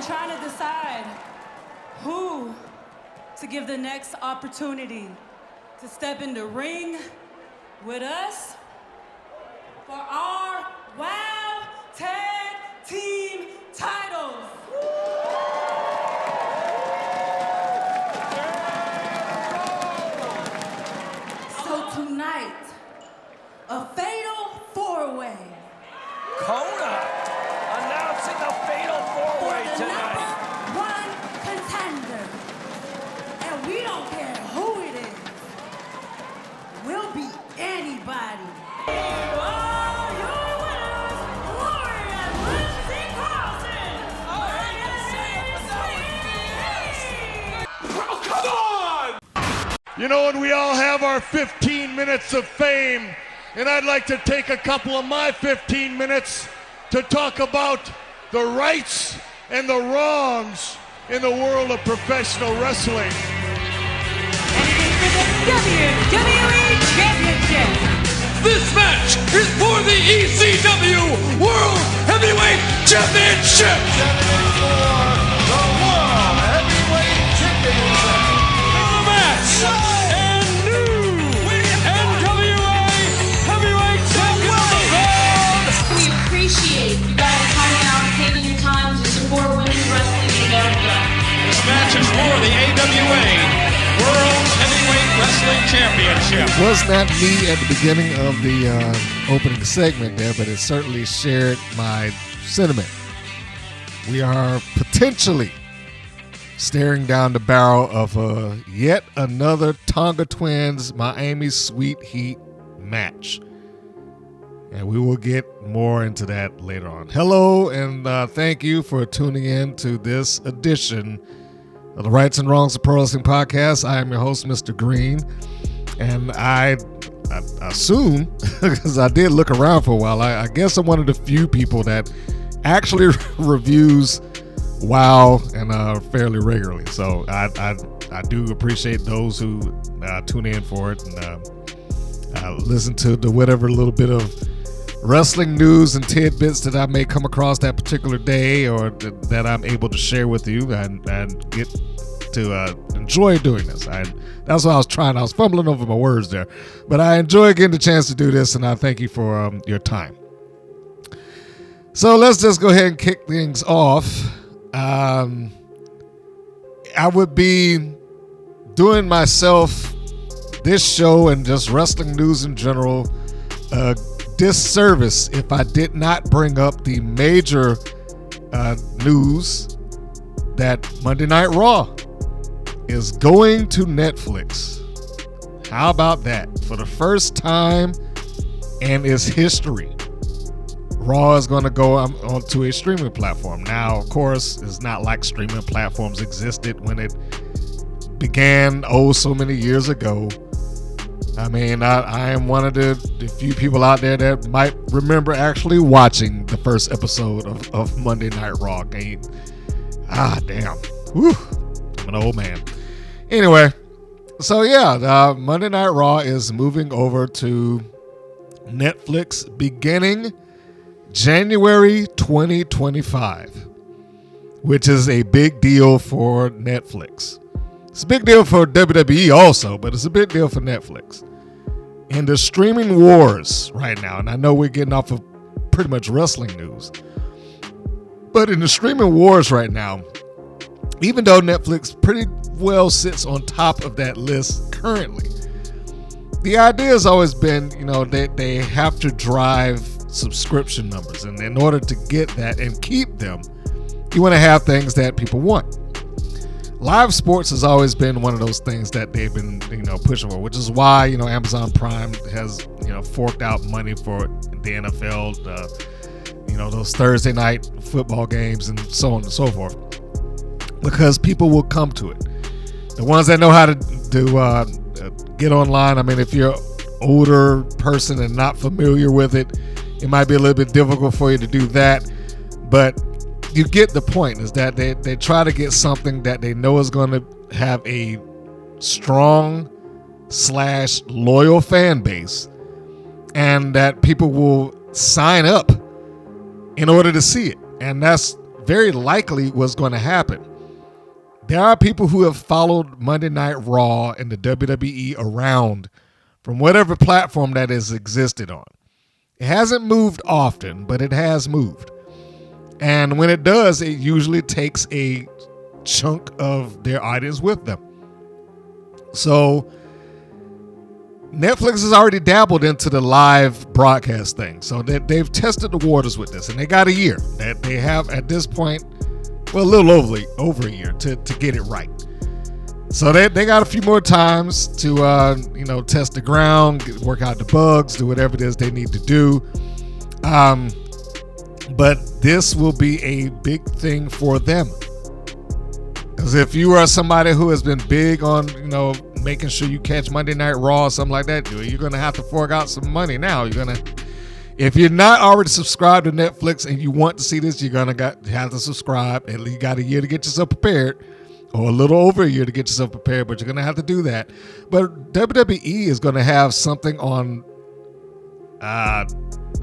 trying to decide who to give the next opportunity to step in the ring with us for our WOW Tag Team titles. So tonight, a fatal four-way. Kona announcing the fatal four-way for the tonight. #1 contender. And we don't care who it is. We'll beat anybody. Oh, your winners, Lori and Lindsay Carlson. Oh, come on! You know, and we all have our 15 minutes of fame, and I'd like to take a couple of my 15 minutes to talk about the rights and the wrongs in the world of professional wrestling. And it is for the WWE Championship. This match is for the ECW World Heavyweight Championship. The World Heavyweight Championship. The match and new NWA Heavyweight Champion. We appreciate you guys coming out and taking your time to support women's wrestling in America. This match is for the AWA World Heavyweight Wrestling Championship. It was not me at the beginning of the opening segment there, but it certainly shared my sentiment. We are potentially staring down the barrel of yet another Tonga Twins Miami Sweet Heat match. And we will get more into that later on. Hello, and thank you for tuning in to this edition of the Rights and Wrongs of Pro Wrestling Podcast. I am your host, Mr. Green, and I assume, because I did look around for a while, I guess I'm one of the few people that actually reviews WoW and fairly regularly. So I do appreciate those who tune in for it and listen to the whatever little bit of wrestling news and tidbits that I may come across that particular day, or that I'm able to share with you and get to enjoy doing this. That's what I was trying. I was fumbling over my words there, but I enjoy getting the chance to do this, and I thank you for your time. So let's just go ahead and kick things off. I would be doing myself, this show, and just wrestling news in general, disservice if I did not bring up the major news that Monday Night Raw is going to Netflix. How about that? For the first time in its history, Raw is going to go onto a streaming platform. Now, of course, it's not like streaming platforms existed when it began so many years ago. I mean, I am one of the few people out there that might remember actually watching the first episode of Monday Night Raw. Damn. Whew. I'm an old man. Anyway, so yeah, Monday Night Raw is moving over to Netflix beginning January 2025, which is a big deal for Netflix. It's a big deal for WWE also, but it's a big deal for Netflix. In the streaming wars right now, and I know we're getting off of pretty much wrestling news, but in the streaming wars right now, even though Netflix pretty well sits on top of that list currently, the idea has always been, that they have to drive subscription numbers, and in order to get that and keep them, you want to have things that people want. Live sports has always been one of those things that they've been, pushing for, which is why, Amazon Prime has, forked out money for the NFL, those Thursday night football games and so on and so forth, because people will come to it. The ones that know how to get online, I mean, if you're an older person and not familiar with it, it might be a little bit difficult for you to do that, but you get the point, is that they try to get something that they know is going to have a strong / loyal fan base, and that people will sign up in order to see it. And that's very likely was going to happen. There are people who have followed Monday Night Raw and the WWE around from whatever platform that has existed on. It hasn't moved often, but it has moved. And when it does, it usually takes a chunk of their audience with them. So Netflix has already dabbled into the live broadcast thing. So they've tested the waters with this, and they got a year. That they have at this point, well, a little over a year to get it right. So they got a few more times to test the ground, work out the bugs, do whatever it is they need to do. But this will be a big thing for them. Because if you are somebody who has been big on, making sure you catch Monday Night Raw or something like that, you're going to have to fork out some money now. If you're not already subscribed to Netflix and you want to see this, you're going to have to subscribe. And you got a year to get yourself prepared, or a little over a year to get yourself prepared, but you're going to have to do that. But WWE is going to have something on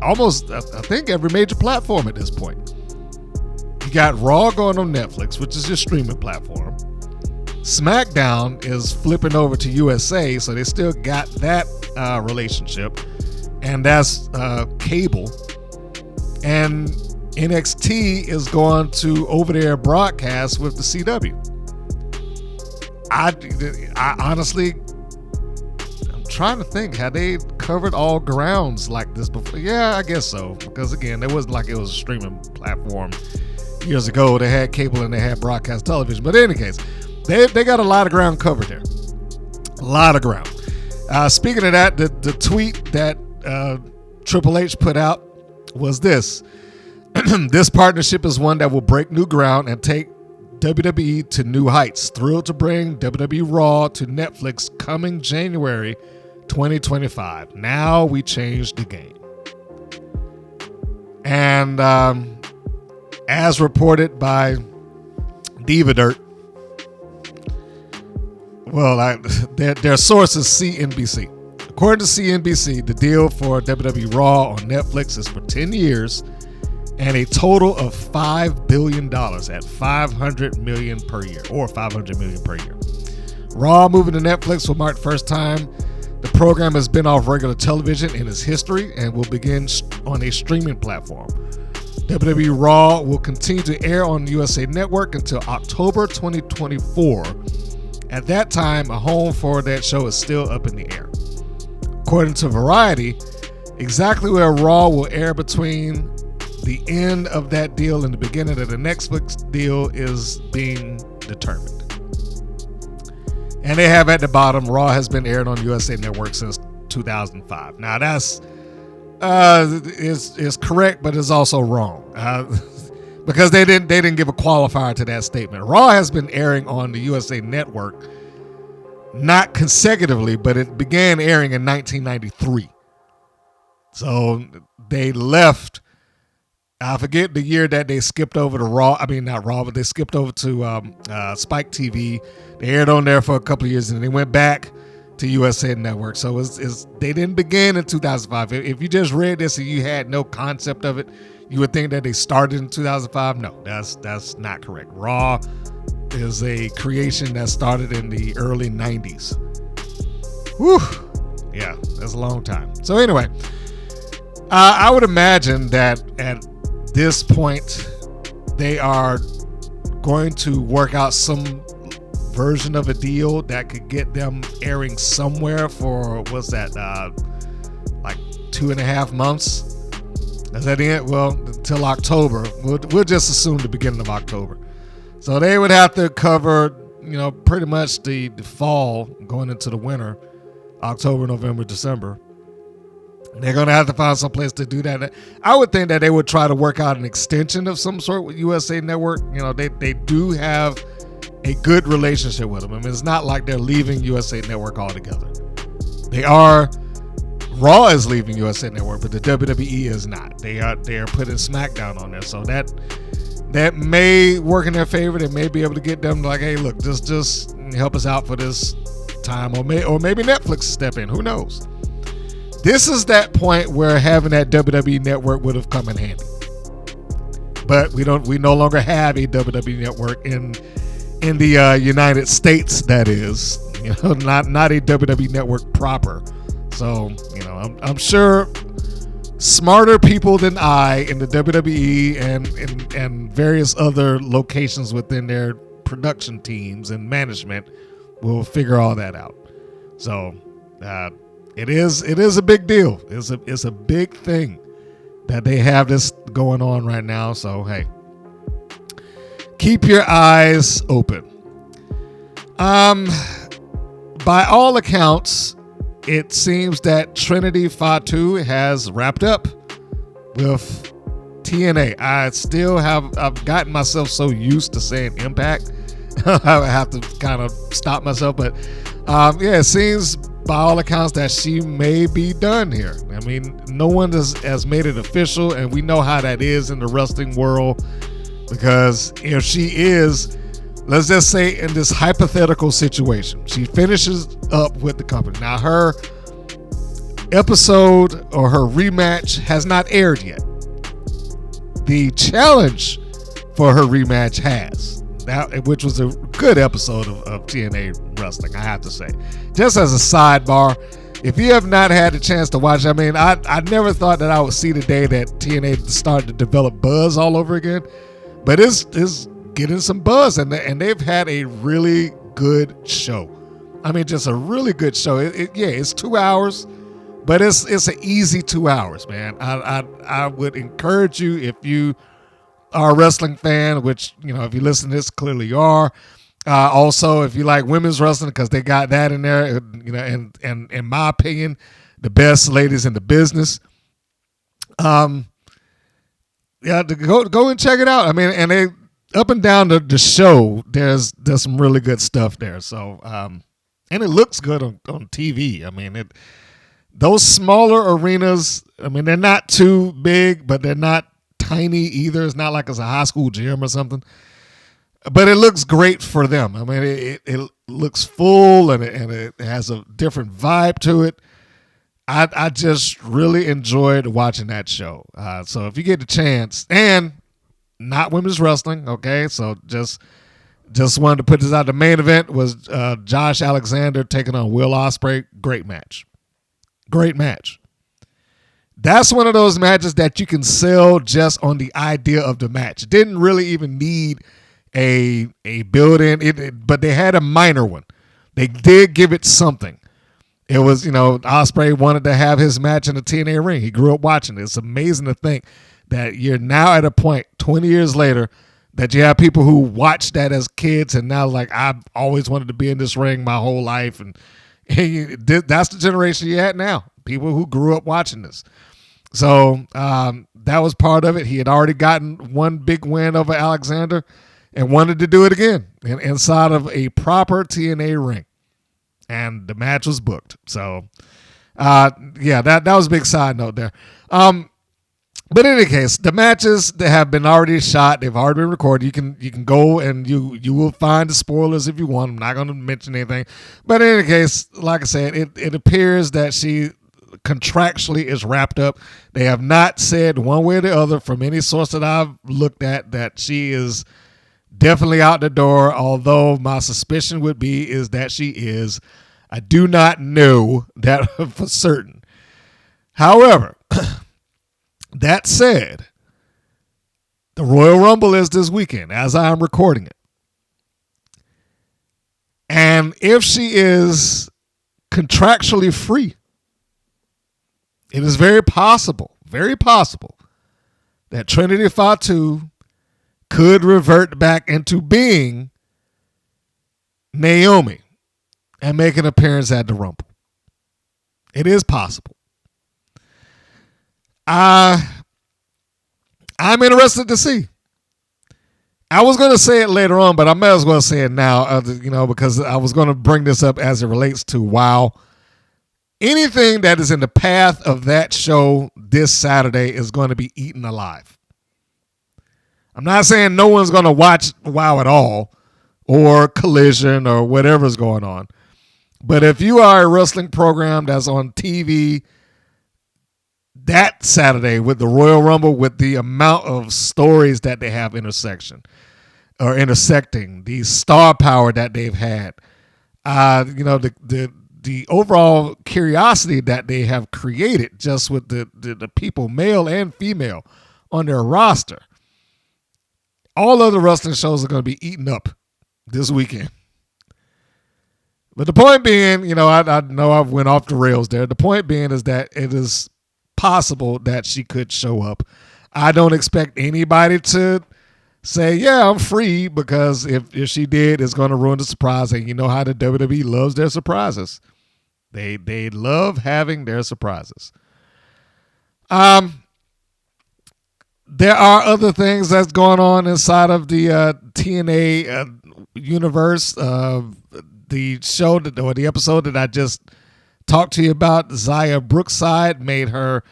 almost, I think, every major platform at this point. You got Raw going on Netflix, which is your streaming platform. SmackDown is flipping over to USA, so they still got that relationship, and that's cable. And NXT is going to over-the-air broadcast with the CW. I honestly, I'm trying to think, had they covered all grounds like this before? Yeah, I guess so, because again, it wasn't like it was a streaming platform years ago. They had cable and they had broadcast television, but in any case, they got a lot of ground covered there. A lot of ground. Speaking of that, the tweet that Triple H put out was this. This partnership is one that will break new ground and take WWE to new heights. Thrilled to bring WWE Raw to Netflix coming January 2025. Now we change the game. And as reported by Diva Dirt, well, their source is CNBC. According to CNBC, the deal for WWE Raw on Netflix is for 10 years and a total of $5 billion at $500 million per year, or $500 million per year. Raw moving to Netflix will mark the first time the program has been off regular television in its history and will begin on a streaming platform. WWE Raw will continue to air on the USA Network until October 2024. At that time, a home for that show is still up in the air. According to Variety, exactly where Raw will air between the end of that deal and the beginning of the Netflix deal is being determined. And they have at the bottom, Raw has been aired on USA Network since 2005. Now that's is correct, but it's also wrong because they didn't give a qualifier to that statement. Raw has been airing on the USA Network not consecutively, but it began airing in 1993. So they left. I forget the year that they skipped over to Raw. I mean, not Raw, but they skipped over to Spike TV. They aired on there for a couple of years, and they went back to USA Network. So they didn't begin in 2005. If you just read this and you had no concept of it, you would think that they started in 2005. No, that's not correct. Raw is a creation that started in the early 90s. Whew. Yeah, that's a long time. So anyway, I would imagine that at this point, they are going to work out some version of a deal that could get them airing somewhere for, what's that, like 2.5 months? Is that the end? Well, until October. We'll just assume the beginning of October. So they would have to cover, pretty much the fall going into the winter, October, November, December. They're going to have to find some place to do that. I would think that they would try to work out an extension of some sort with USA Network. They do have a good relationship with them. I mean, it's not like they're leaving USA Network altogether. Raw is leaving USA Network, but the WWE is not. They are putting SmackDown on there. So that may work in their favor. They may be able to get them like, hey, look, just help us out for this time. Or maybe Netflix step in. Who knows? This is that point where having that WWE Network would have come in handy. but we no longer have a WWE network in the United States. That is, not a WWE network proper. So I'm sure smarter people than I in the WWE and various other locations within their production teams and management will figure all that out. So it is a big deal. It's a big thing that they have this going on right now. So hey, keep your eyes open. By all accounts, it seems that Trinity Fatu has wrapped up with TNA. I've gotten myself so used to saying Impact. I have to kind of stop myself, but it seems by all accounts that she may be done here. I mean, no one has made it official, and we know how that is in the wrestling world, because if she is, let's just say in this hypothetical situation, she finishes up with the company. Now her episode or her rematch has not aired yet. The challenge for her rematch has, which was a good episode of TNA Wrestling, I have to say. Just as a sidebar, if you have not had a chance to watch, I mean, I never thought that I would see the day that TNA started to develop buzz all over again, but it's getting some buzz, and they've had a really good show. I mean, just a really good show. It's 2 hours, but it's an easy 2 hours, man. I would encourage you, if you are a wrestling fan, which, if you listen to this, clearly you are. Also, if you like women's wrestling, because they got that in there, and in my opinion, the best ladies in the business. Go and check it out. I mean, and they up and down the show, there's some really good stuff there. So, and it looks good on TV. I mean, those smaller arenas, I mean, they're not too big, but they're not tiny either. It's not like it's a high school gym or something, but it looks great for them. I mean, it looks full, and it has a different vibe to it. I just really enjoyed watching that show. So if you get the chance, and not women's wrestling, okay, so just wanted to put this out. The main event was Josh Alexander taking on Will Ospreay. Great match. That's one of those matches that you can sell just on the idea of the match. It didn't really even need a build-in, but they had a minor one. They did give it something. It was, Ospreay wanted to have his match in the TNA ring. He grew up watching it. It's amazing to think that you're now at a point 20 years later that you have people who watched that as kids and now like, I've always wanted to be in this ring my whole life. And that's the generation you're at now. People who grew up watching this. So that was part of it. He had already gotten one big win over Alexander and wanted to do it again inside of a proper TNA ring. And the match was booked. So, that was a big side note there. But in any case, the matches that have been already shot, they've already been recorded. You can go and you will find the spoilers if you want. I'm not going to mention anything. But in any case, like I said, it appears that she contractually is wrapped up. They have not said one way or the other from any source that I've looked at that she is definitely out the door, although my suspicion would be is that she is. I do not know that for certain. However, that said, the Royal Rumble is this weekend as I am recording it. And if she is contractually free, it is very possible that Trinity Fatu could revert back into being Naomi and make an appearance at the Rumble. It is possible. I'm interested to see. I was going to say it later on, but I might as well say it now, because I was going to bring this up as it relates to WOW. Anything that is in the path of that show this Saturday is going to be eaten alive. I'm not saying no one's going to watch WOW at all or Collision or whatever's going on. But if you are a wrestling program that's on TV, that Saturday with the Royal Rumble, with the amount of stories that they have intersecting, the star power that they've had, the overall curiosity that they have created just with the people, male and female, on their roster. All other wrestling shows are going to be eaten up this weekend. But the point being, I know I've went off the rails there. The point being is that it is possible that she could show up. I don't expect anybody to say, yeah, I'm free, because if she did, it's going to ruin the surprise. And you know how the WWE loves their surprises. They love having their surprises. There are other things that's going on inside of the TNA universe. The show or the episode that I just talked to you about, Zaya Brookside made her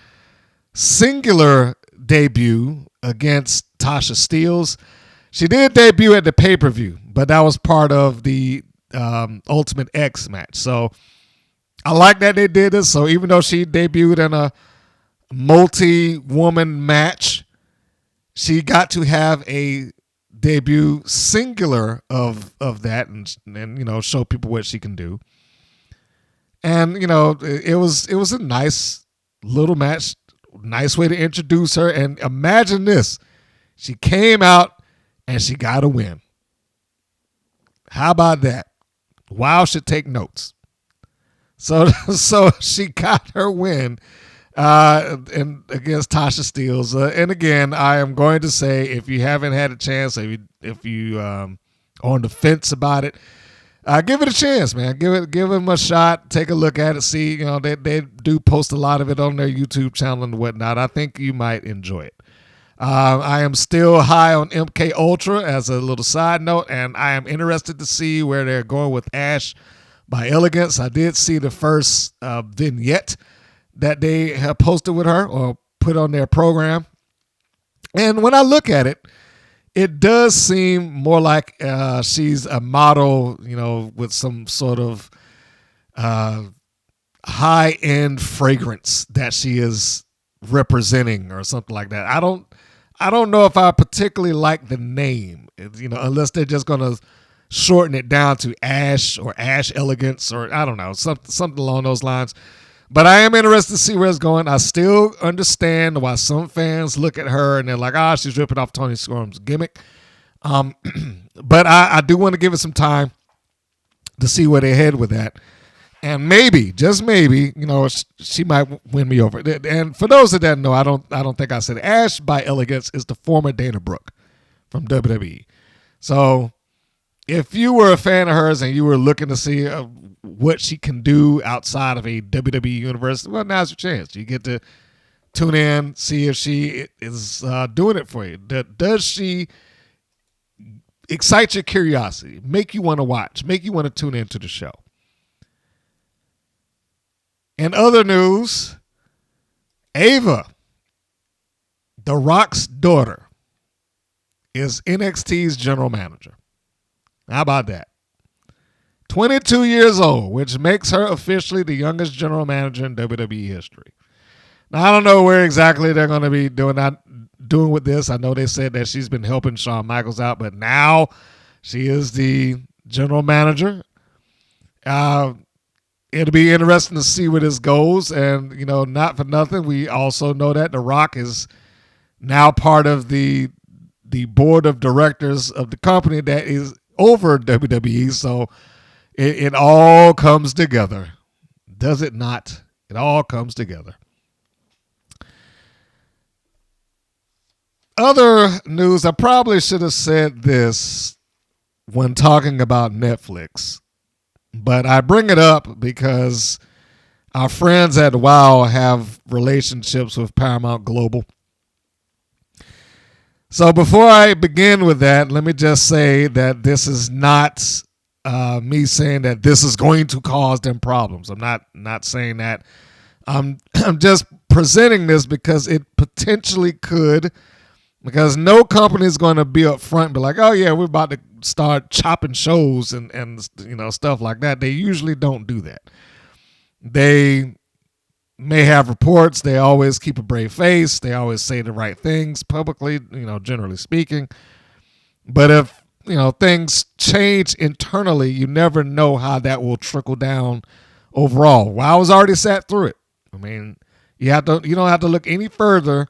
singular debut against Tasha Steelz. She did debut at the pay-per-view, but that was part of the Ultimate X match. So I like that they did this. So even though she debuted in a multi-woman match, she got to have a debut singular of that and show people what she can do. And it was a nice little match, nice way to introduce her. And imagine this, she came out and she got a win. How about that? Wow should take notes. So she got her win and against Tasha Steelz. And again, I am going to say, if you haven't had a chance, if you on the fence about it, give it a chance, man. Give them a shot. Take a look at it. See, they do post a lot of it on their YouTube channel and whatnot. I think you might enjoy it. I am still high on MK Ultra as a little side note, and I am interested to see where they're going with Ash by Elegance. I did see the first vignette that they have posted with her or put on their program. And when I look at it, it does seem more like she's a model, with some sort of high-end fragrance that she is representing or something like that. I don't know if I particularly like the name, unless they're just going to shorten it down to Ash or Ash Elegance, or I don't know, something along those lines. But I am interested to see where it's going. I still understand why some fans look at her and they're like, she's ripping off Tony Storm's gimmick. But I do want to give it some time to see where they head with that. And maybe, just maybe, she might win me over. And for those that don't know, I don't think I said it. Ash by Elegance is the former Dana Brooke from WWE. So if you were a fan of hers and you were looking to see what she can do outside of a WWE universe, well, now's your chance. You get to tune in, see if she is doing it for you. Does she excite your curiosity, make you want to watch, make you want to tune into the show? In other news, Ava, The Rock's daughter, is NXT's general manager. How about that? 22 years old, which makes her officially the youngest general manager in WWE history. Now, I don't know where exactly they're going to be doing with this. I know they said that she's been helping Shawn Michaels out, but now she is the general manager. It'll be interesting to see where this goes. And, not for nothing, we also know that The Rock is now part of the board of directors of the company that is over WWE. So it all comes together. Does it not? It all comes together. Other news, I probably should have said this when talking about Netflix, but I bring it up because our friends at WOW have relationships with Paramount Global. So before I begin with that, let me just say that this is not me saying that this is going to cause them problems. I'm not saying that. I'm just presenting this because it potentially could, because no company is going to be up front and be like, oh yeah, we're about to start chopping shows and stuff like that. They usually don't do that. They may have reports. They always keep a brave face. They always say the right things publicly, generally speaking. But if, things change internally, you never know how that will trickle down overall. Well, I was already sat through it. I mean, you don't have to look any further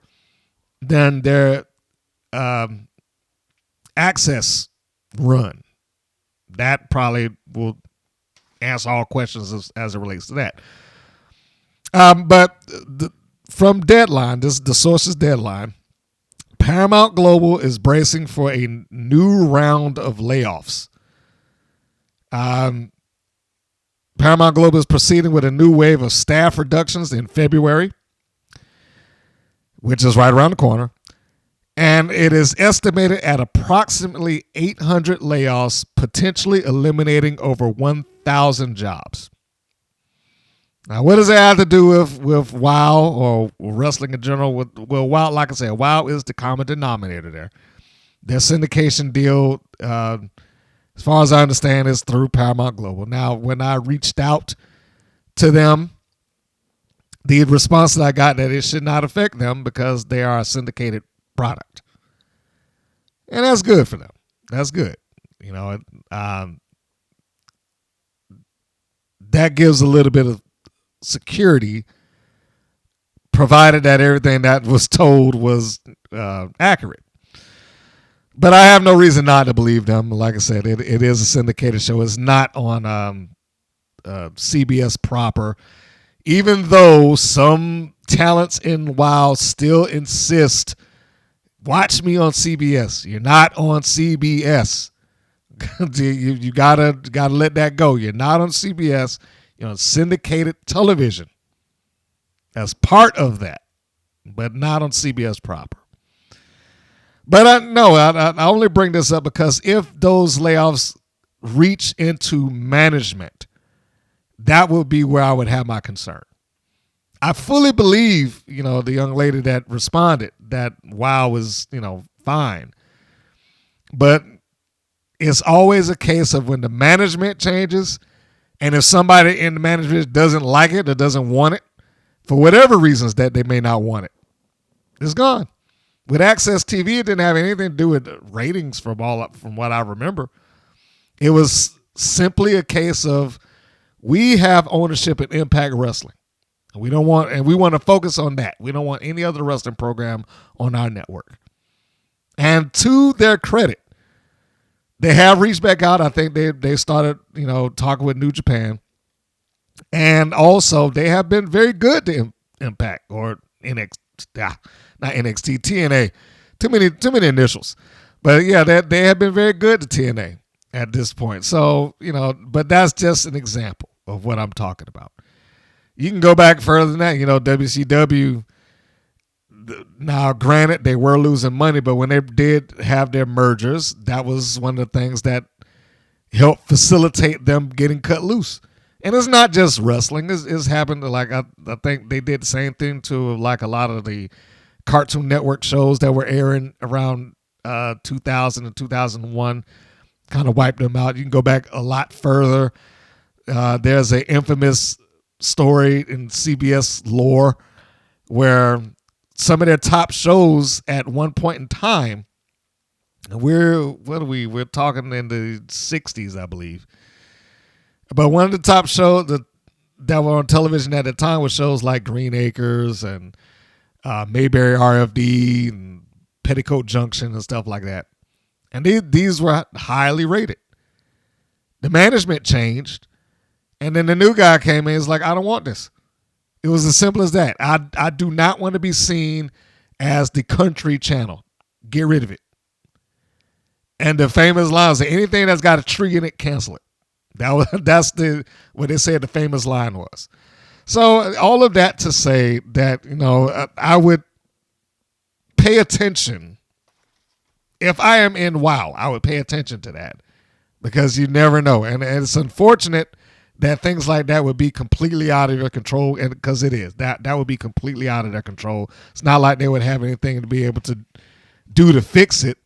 than their access run. That probably will answer all questions as it relates to that. But from Deadline, the source is Deadline, Paramount Global is bracing for a new round of layoffs. Paramount Global is proceeding with a new wave of staff reductions in February, which is right around the corner. And it is estimated at approximately 800 layoffs, potentially eliminating over 1,000 jobs. Now, what does that have to do with WoW or wrestling in general? Well, WoW, like I said, WoW is the common denominator there. Their syndication deal, as far as I understand, is through Paramount Global. Now, when I reached out to them, the response that I got that it should not affect them because they are a syndicated product. And that's good for them. That's good. That gives a little bit of security, provided that everything that was told was accurate. But I have no reason not to believe them. Like I said, it is a syndicated show. It's not on CBS proper, even though some talents in WoW still insist, watch me on CBS. You're not on CBS. you gotta let that go. You're not on CBS. You're on syndicated television as part of that, but not on CBS proper. But I only bring this up because if those layoffs reach into management, that would be where I would have my concern. I fully believe, the young lady that responded that WoW was, fine. But it's always a case of when the management changes, and if somebody in the management doesn't like it or doesn't want it, for whatever reasons that they may not want it, it's gone. With Access TV, it didn't have anything to do with ratings from what I remember. It was simply a case of we have ownership in Impact Wrestling. We want to focus on that. We don't want any other wrestling program on our network. And to their credit, they have reached back out. I think they started, talking with New Japan. And also, they have been very good to Impact or NXT, not NXT, TNA. Too many initials. But yeah, they have been very good to TNA at this point. So, but that's just an example of what I'm talking about. You can go back further than that. WCW, now granted, they were losing money, but when they did have their mergers, that was one of the things that helped facilitate them getting cut loose. And it's not just wrestling. It's happened to, I think they did the same thing to, a lot of the Cartoon Network shows that were airing around 2000 and 2001. Kind of wiped them out. You can go back a lot further. There's an infamous story in CBS lore where some of their top shows at one point in time, we're talking in the 60s, I believe. But one of the top shows that were on television at the time was shows like Green Acres and Mayberry RFD and Petticoat Junction and stuff like that. And these were highly rated. The management changed. And then the new guy came in. He's like, I don't want this. It was as simple as that. I do not want to be seen as the country channel. Get rid of it. And the famous line was, anything that's got a tree in it, cancel it. That's what they said the famous line was. So all of that to say that, I would pay attention. If I am in WoW, I would pay attention to that because you never know. And it's unfortunate that things like that would be completely out of your control, and because it is, that would be completely out of their control. It's not like they would have anything to be able to do to fix it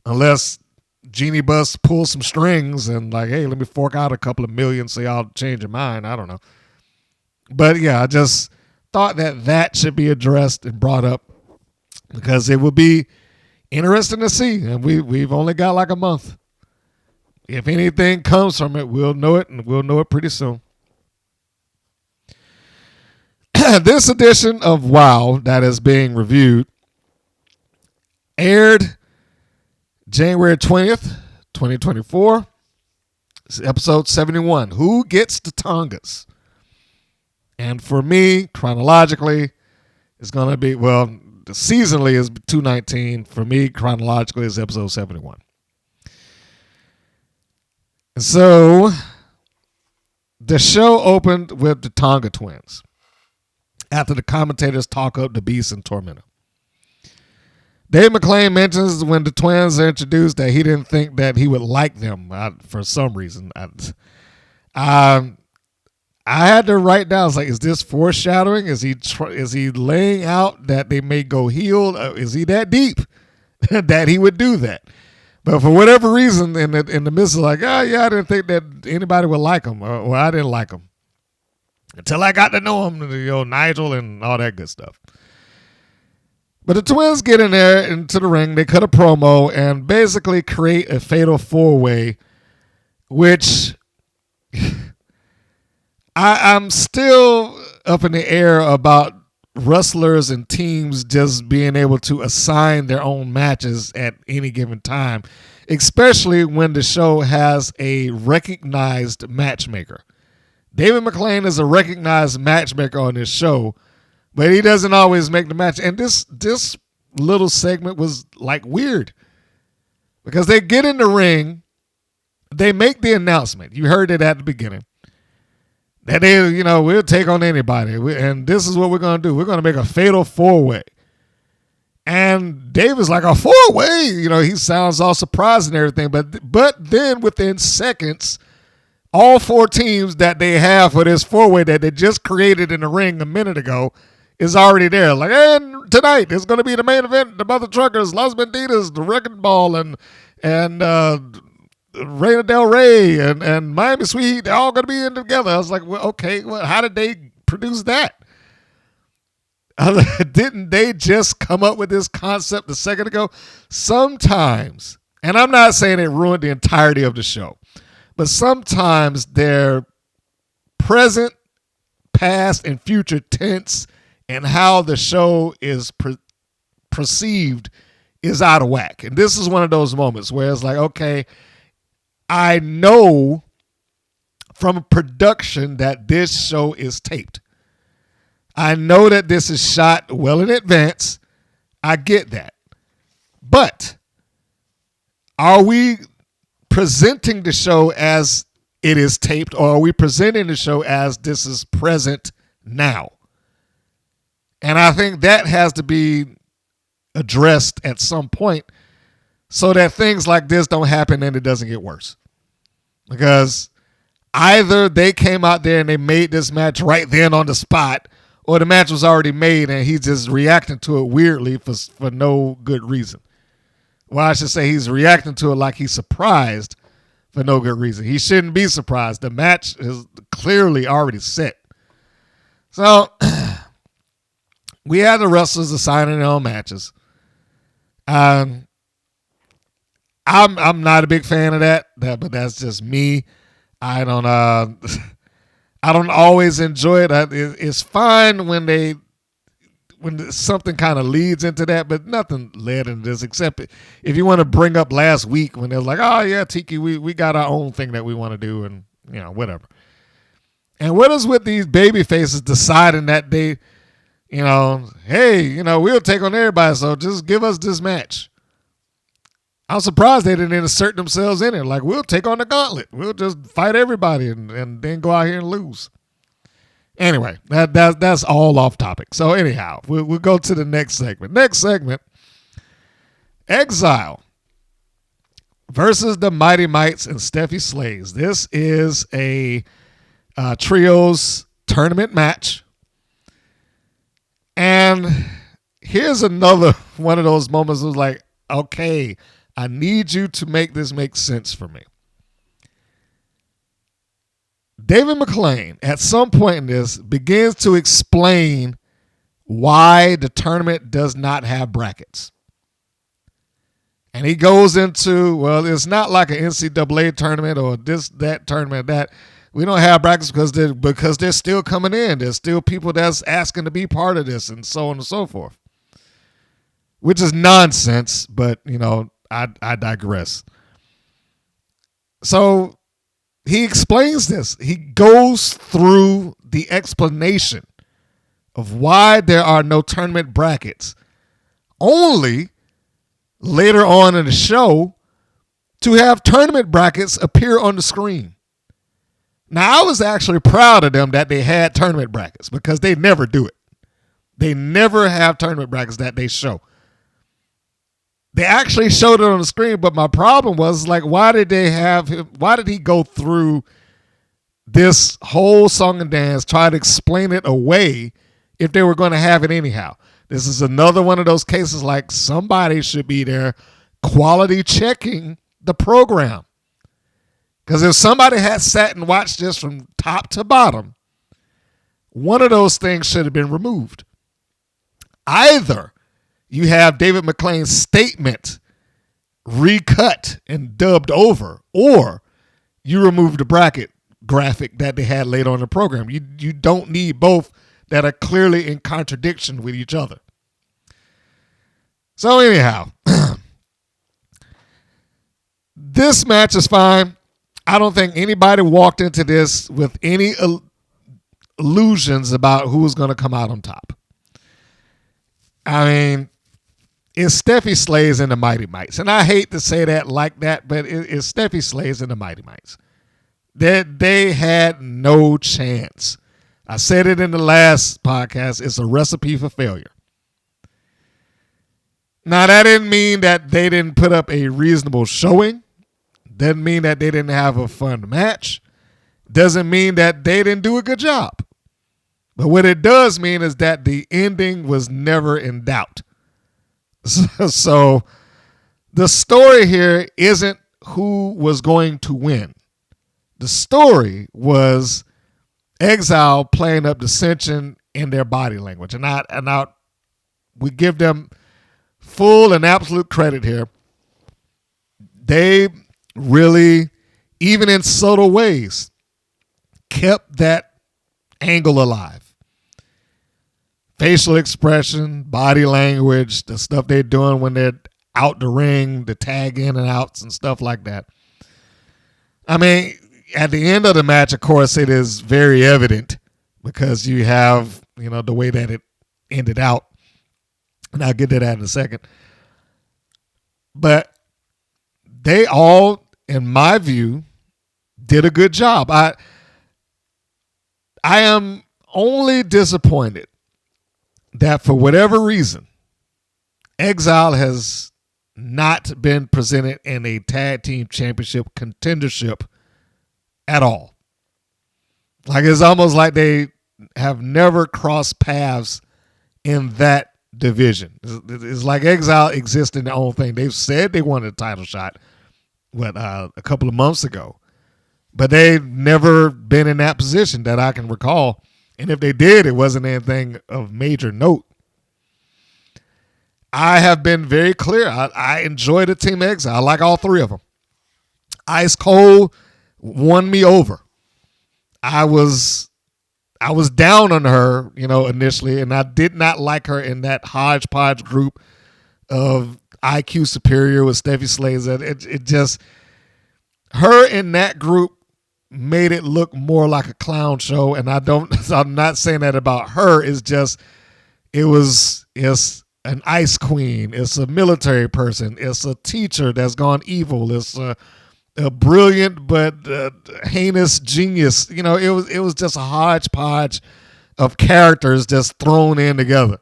unless Genie Bus pulls some strings and hey, let me fork out a couple of million so y'all change your mind. I don't know. But yeah, I just thought that should be addressed and brought up because it would be interesting to see. And we've only got like a month. If anything comes from it, we'll know it, and we'll know it pretty soon. This edition of WOW that is being reviewed aired January 20th, 2024. It's episode 71. Who gets the Tongas? And for me, chronologically, it's going to be, well, seasonally is 219. For me, chronologically, is episode 71. And so the show opened with the Tonga twins after the commentators talk up the Beast and Tormenta. Dave McClain mentions when the twins are introduced that he didn't think that he would like them for some reason. I had to write down, I was like, is this foreshadowing? Is he laying out that they may go heel? Is he that deep that he would do that? But for whatever reason, in the midst of like, oh yeah, I didn't think that anybody would like him, or I didn't like him until I got to know him, Nigel and all that good stuff. But the twins get in there into the ring. They cut a promo and basically create a fatal four-way, which I'm still up in the air about wrestlers and teams just being able to assign their own matches at any given time, especially when the show has a recognized matchmaker. David McClain is a recognized matchmaker on this show, but he doesn't always make the match. And this little segment was like weird because they get in the ring, they make the announcement. You heard it at the beginning. That they, we'll take on anybody. And this is what we're going to do. We're going to make a fatal four-way. And Dave is like, a four-way? He sounds all surprised and everything. But then within seconds, all four teams that they have for this four-way that they just created in the ring a minute ago is already there. Like, and tonight is going to be the main event. The Mother Truckers, Las Bandidas, the Wrecking Ball, and Reina Del Rey and Miami Sweet, they're all going to be in together. I was like, well, okay, how did they produce that? Didn't they just come up with this concept a second ago? Sometimes, and I'm not saying it ruined the entirety of the show, but sometimes their present, past, and future tense and how the show is perceived is out of whack. And this is one of those moments where it's like, okay, I know from production that this show is taped. I know that this is shot well in advance. I get that. But are we presenting the show as it is taped, or are we presenting the show as this is present now? And I think that has to be addressed at some point so that things like this don't happen and it doesn't get worse. Because either they came out there and they made this match right then on the spot, or the match was already made and he's just reacting to it weirdly for no good reason. Well, I should say he's reacting to it like he's surprised for no good reason. He shouldn't be surprised. The match is clearly already set. So we had the wrestlers assigning their own matches. I'm not a big fan of that, but that's just me. I don't always enjoy it. It's fine when something kind of leads into that, but nothing led into this except if you want to bring up last week when they're like, oh yeah, Tiki, we got our own thing that we want to do, and whatever. And what is with these baby faces deciding that they, hey, we'll take on everybody, so just give us this match. I'm surprised they didn't insert themselves in it. Like, we'll take on the gauntlet. We'll just fight everybody and then go out here and lose. Anyway, that's all off topic. So anyhow, we'll go to the next segment. Next segment, Exile versus the Mighty Mites and Steffi Slays. This is a trios tournament match. And here's another one of those moments was like, okay, I need you to make this make sense for me. David McClain, at some point in this, begins to explain why the tournament does not have brackets. And he goes into, well, it's not like an NCAA tournament or that tournament, that. We don't have brackets because they're still coming in. There's still people that's asking to be part of this and so on and so forth. Which is nonsense, but, I digress. So he explains this. He goes through the explanation of why there are no tournament brackets. Only later on in the show to have tournament brackets appear on the screen. Now, I was actually proud of them that they had tournament brackets because they never do it. They never have tournament brackets that they show. They actually showed it on the screen, but my problem was, why did he go through this whole song and dance, try to explain it away if they were going to have it anyhow? This is another one of those cases somebody should be there quality checking the program. Because if somebody had sat and watched this from top to bottom, one of those things should have been removed. Either you have David McClain's statement recut and dubbed over, or you remove the bracket graphic that they had later on in the program. You don't need both that are clearly in contradiction with each other. So anyhow, this match is fine. I don't think anybody walked into this with any illusions about who was going to come out on top. I mean, it's Steffi Slays and the Mighty Mites. And I hate to say that like that, but it's Steffi Slays and the Mighty Mites. They had no chance. I said it in the last podcast. It's a recipe for failure. Now, that didn't mean that they didn't put up a reasonable showing. Doesn't mean that they didn't have a fun match. Doesn't mean that they didn't do a good job. But what it does mean is that the ending was never in doubt. So the story here isn't who was going to win. The story was Exile playing up dissension in their body language. And we give them full and absolute credit here. They really, even in subtle ways, kept that angle alive. Facial expression, body language, the stuff they're doing when they're out the ring, the tag in and outs and stuff like that. I mean, at the end of the match, of course, it is very evident because you have, the way that it ended out. And I'll get to that in a second. But they all, in my view, did a good job. I am only disappointed that for whatever reason, Exile has not been presented in a tag team championship contendership at all. It's almost like they have never crossed paths in that division. It's like Exile exists in their own thing. They've said they wanted a title shot, a couple of months ago, but they've never been in that position that I can recall. And if they did, it wasn't anything of major note. I have been very clear. I enjoy the Team Exile. I like all three of them. Ice Cold won me over. I was down on her, initially, and I did not like her in that hodgepodge group of IQ Superior with Steffi Slays. It just, her in that group made it look more like a clown show, and I'm not saying that about her. It's just, it's an ice queen. It's a military person. It's a teacher that's gone evil. It's a brilliant but heinous genius. It was just a hodgepodge of characters just thrown in together.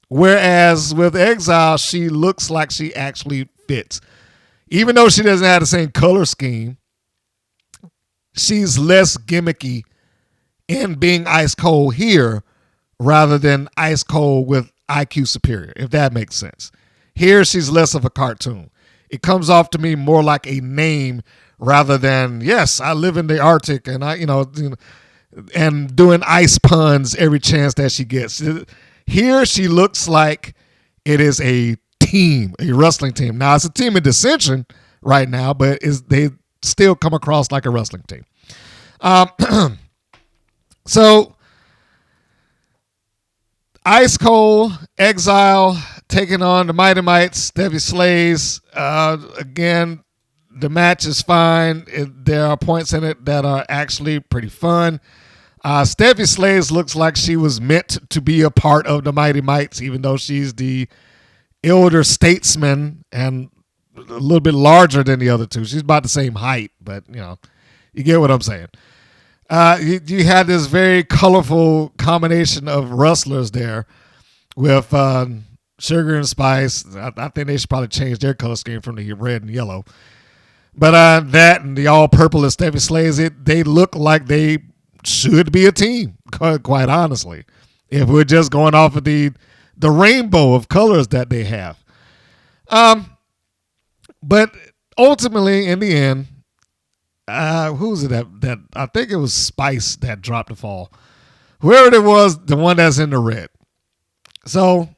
Whereas with Exile, she looks like she actually fits. Even though she doesn't have the same color scheme, she's less gimmicky in being ice cold here rather than ice cold with IQ Superior, if that makes sense. Here, she's less of a cartoon. It comes off to me more like a name rather than, yes, I live in the Arctic and and doing ice puns every chance that she gets. Here she looks like it is a team, a wrestling team. Now it's a team in dissension right now, but they still come across like a wrestling team. So Ice Cold, Exile taking on the Mighty Mites, Stevie Slays. Again, the match is fine. There are points in it that are actually pretty fun. Stevie Slays looks like she was meant to be a part of the Mighty Mites, even though she's the elder statesman and a little bit larger than the other two. She's about the same height, but you get what I'm saying. You had this very colorful combination of wrestlers there with Sugar and Spice. I think they should probably change their color scheme from the red and yellow. But that and the all purple and Stevie Slays, they look like they should be a team, quite honestly, if we're just going off of the rainbow of colors that they have. But ultimately, in the end, who's it that I think it was Spice that dropped the fall. Whoever it was, the one that's in the red. So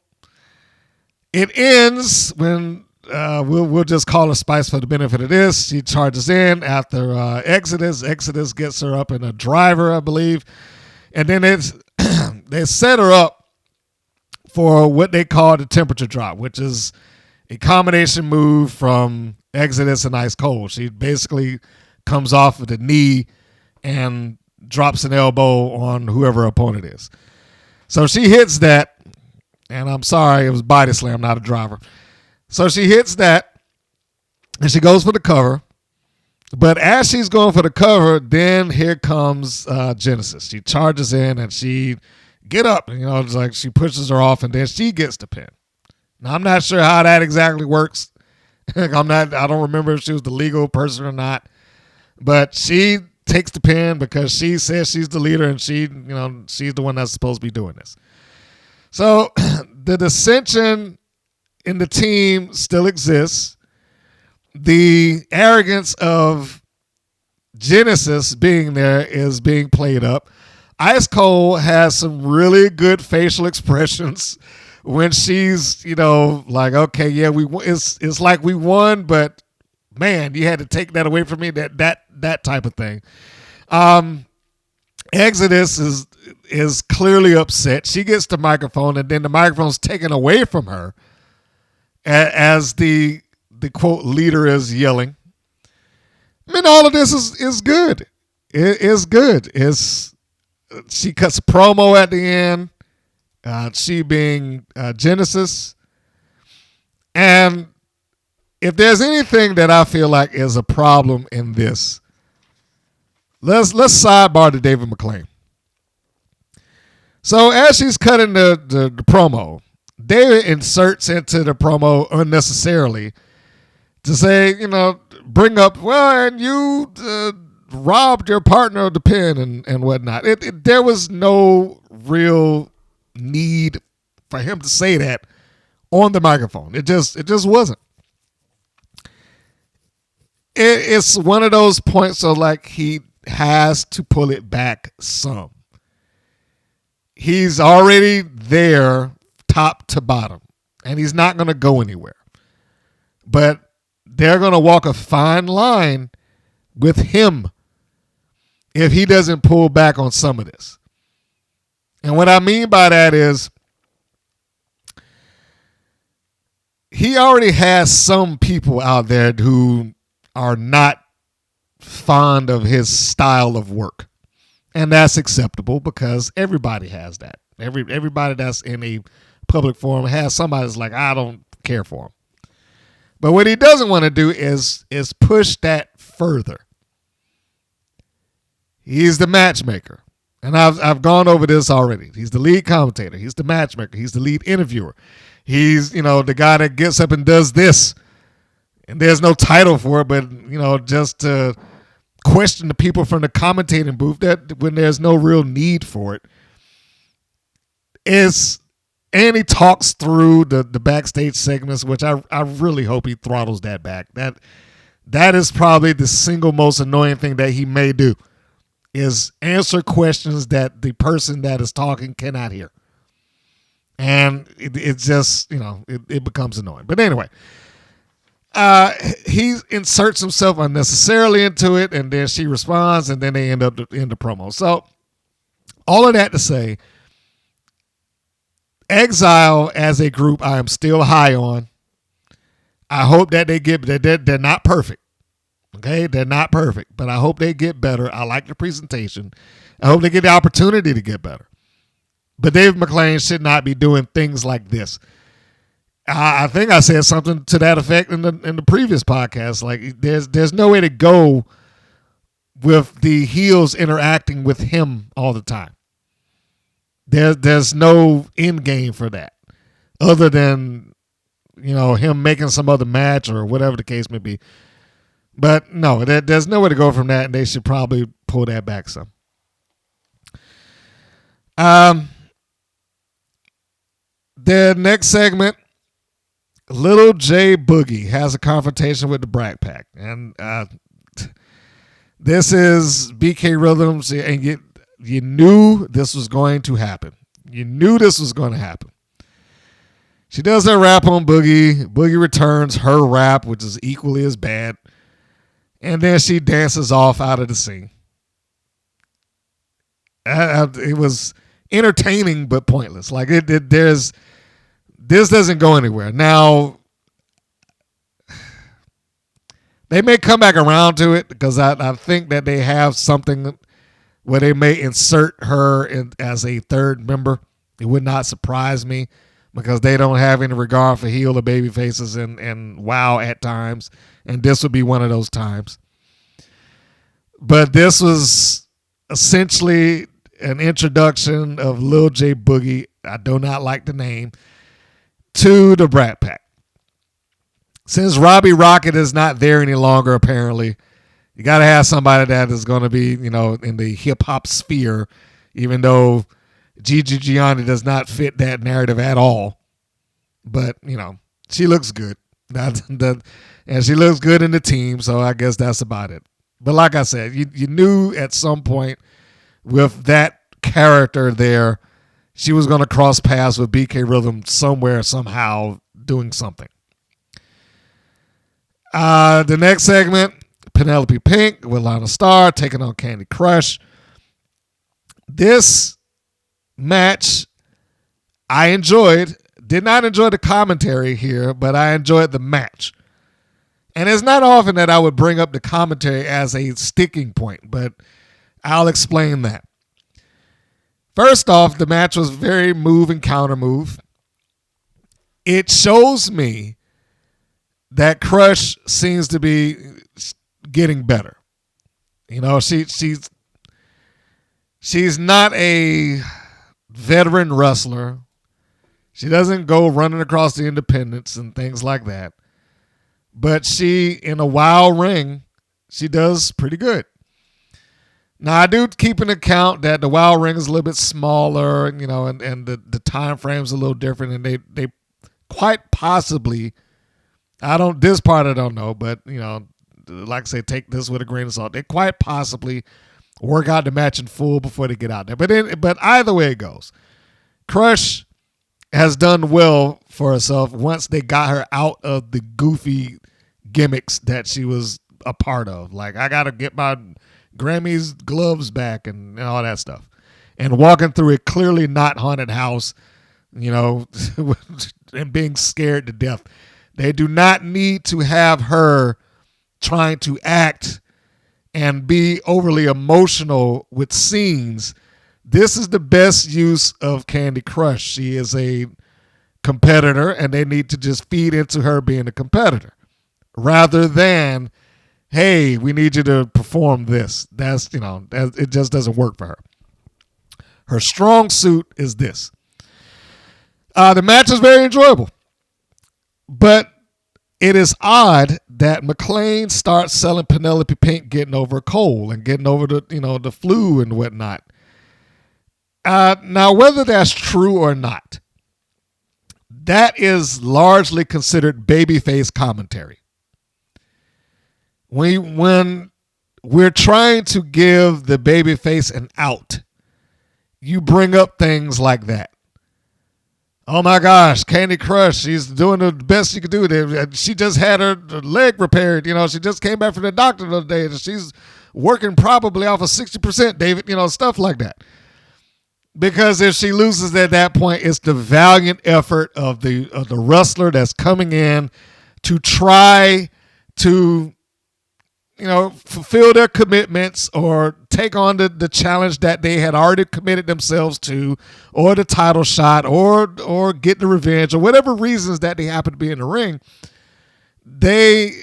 it ends when we'll just call her Spice for the benefit of this. She charges in after Exodus. Exodus gets her up in a driver, I believe. And then they set her up for what they call the temperature drop, which is a combination move from Exodus and Ice Cold. She basically comes off of the knee and drops an elbow on whoever her opponent is. So she hits that, and I'm sorry, it was body slam, not a driver. So she hits that, and she goes for the cover. But as she's going for the cover, then here comes Genesis. She charges in, and she get up. It's like she pushes her off, and then she gets the pin. Now, I'm not sure how that exactly works. I don't remember if she was the legal person or not. But she takes the pin because she says she's the leader, and she's the one that's supposed to be doing this. So the dissension in the team still exists. The arrogance of Genesis being there is being played up. Ice Cold has some really good facial expressions when she's, like, okay, yeah, it's like we won, but man, you had to take that away from me. That type of thing. Exodus is clearly upset. She gets the microphone, and then the microphone's taken away from her as the quote leader is yelling. I mean, all of this is good. It is good. She cuts a promo at the end. She being Genesis, and if there's anything that I feel like is a problem in this, let's sidebar to David McClain. So as she's cutting the promo, David inserts into the promo unnecessarily to say, bring up, well, and you robbed your partner of the pin and whatnot. There was no real need for him to say that on the microphone. It just wasn't. It's one of those points of like he has to pull it back some. He's already there top to bottom, and he's not going to go anywhere. But they're going to walk a fine line with him if he doesn't pull back on some of this. And what I mean by that is he already has some people out there who are not fond of his style of work. And that's acceptable because everybody has that. Everybody that's in a public forum has somebody that's like, I don't care for him. But what he doesn't want to do is push that further. He's the matchmaker. And I've gone over this already. He's the lead commentator. He's the matchmaker. He's the lead interviewer. He's, the guy that gets up and does this. And there's no title for it, but, just to question the people from the commentating booth that when there's no real need for it. And he talks through the backstage segments, which I really hope he throttles that back. That is probably the single most annoying thing that he may do, is answer questions that the person that is talking cannot hear. And it just, it becomes annoying. But anyway, he inserts himself unnecessarily into it, and then she responds, and then they end up in the promo. So all of that to say, Exile as a group, I am still high on. I hope that they're not perfect. Okay, they're not perfect, but I hope they get better. I like the presentation. I hope they get the opportunity to get better. But Dave McClain should not be doing things like this. I think I said something to that effect in the previous podcast. Like there's no way to go with the heels interacting with him all the time. There's no end game for that, other than him making some other match or whatever the case may be. But no, there's nowhere to go from that, and they should probably pull that back some. The next segment, Little J Boogie has a confrontation with the Brat Pack, and this is BK Rhythms, and you knew this was going to happen. You knew this was going to happen. She does her rap on Boogie. Boogie returns her rap, which is equally as bad. And then she dances off out of the scene. It was entertaining but pointless. Like this doesn't go anywhere. Now, they may come back around to it because I think that they have something where they may insert her as a third member. It would not surprise me because they don't have any regard for heel or baby faces and wow at times. And this would be one of those times. But this was essentially an introduction of Lil J Boogie, I do not like the name, to the Brat Pack. Since Robbie Rocket is not there any longer, apparently, you got to have somebody that is going to be, in the hip-hop sphere, even though Gigi Gianni does not fit that narrative at all. But, she looks good. And she looks good in the team, so I guess that's about it. But like I said, you knew at some point with that character there, she was going to cross paths with BK Rhythm somewhere, somehow, doing something. The next segment, Penelope Pink with Lana Starr taking on Kandi Krush. This match I enjoyed. Did not enjoy the commentary here, but I enjoyed the match. And it's not often that I would bring up the commentary as a sticking point, but I'll explain that. First off, the match was very move and counter move. It shows me that Crush seems to be getting better. She's not a veteran wrestler. She doesn't go running across the independents and things like that. But she, in a wild ring, she does pretty good. Now, I do keep in account that the wild ring is a little bit smaller, and the time frame's a little different, and they quite possibly, this part I don't know, but, like I say, take this with a grain of salt. They quite possibly work out the match in full before they get out there. But either way it goes, Crush has done well for herself once they got her out of the goofy gimmicks that she was a part of. Like, I got to get my Grammy's gloves back and all that stuff. And walking through a clearly not haunted house, and being scared to death. They do not need to have her trying to act and be overly emotional with scenes. This is the best use of Kandi Krush. She is a competitor, and they need to just feed into her being a competitor rather than, hey, we need you to perform this. It just doesn't work for her. Her strong suit is this. The match is very enjoyable, but it is odd that McClain starts selling Penelope Pink getting over a cold and getting over the flu and whatnot. Now, whether that's true or not, that is largely considered babyface commentary. When we're trying to give the babyface an out, you bring up things like that. oh my gosh, Kandi Krush, she's doing the best she could do. She just had her leg repaired. She just came back from the doctor the other day, and she's working probably off of 60%, David, stuff like that. Because if she loses at that point, it's the valiant effort of the wrestler that's coming in to try to fulfill their commitments or take on the challenge that they had already committed themselves to, or the title shot, or get the revenge, or whatever reasons that they happen to be in the ring. They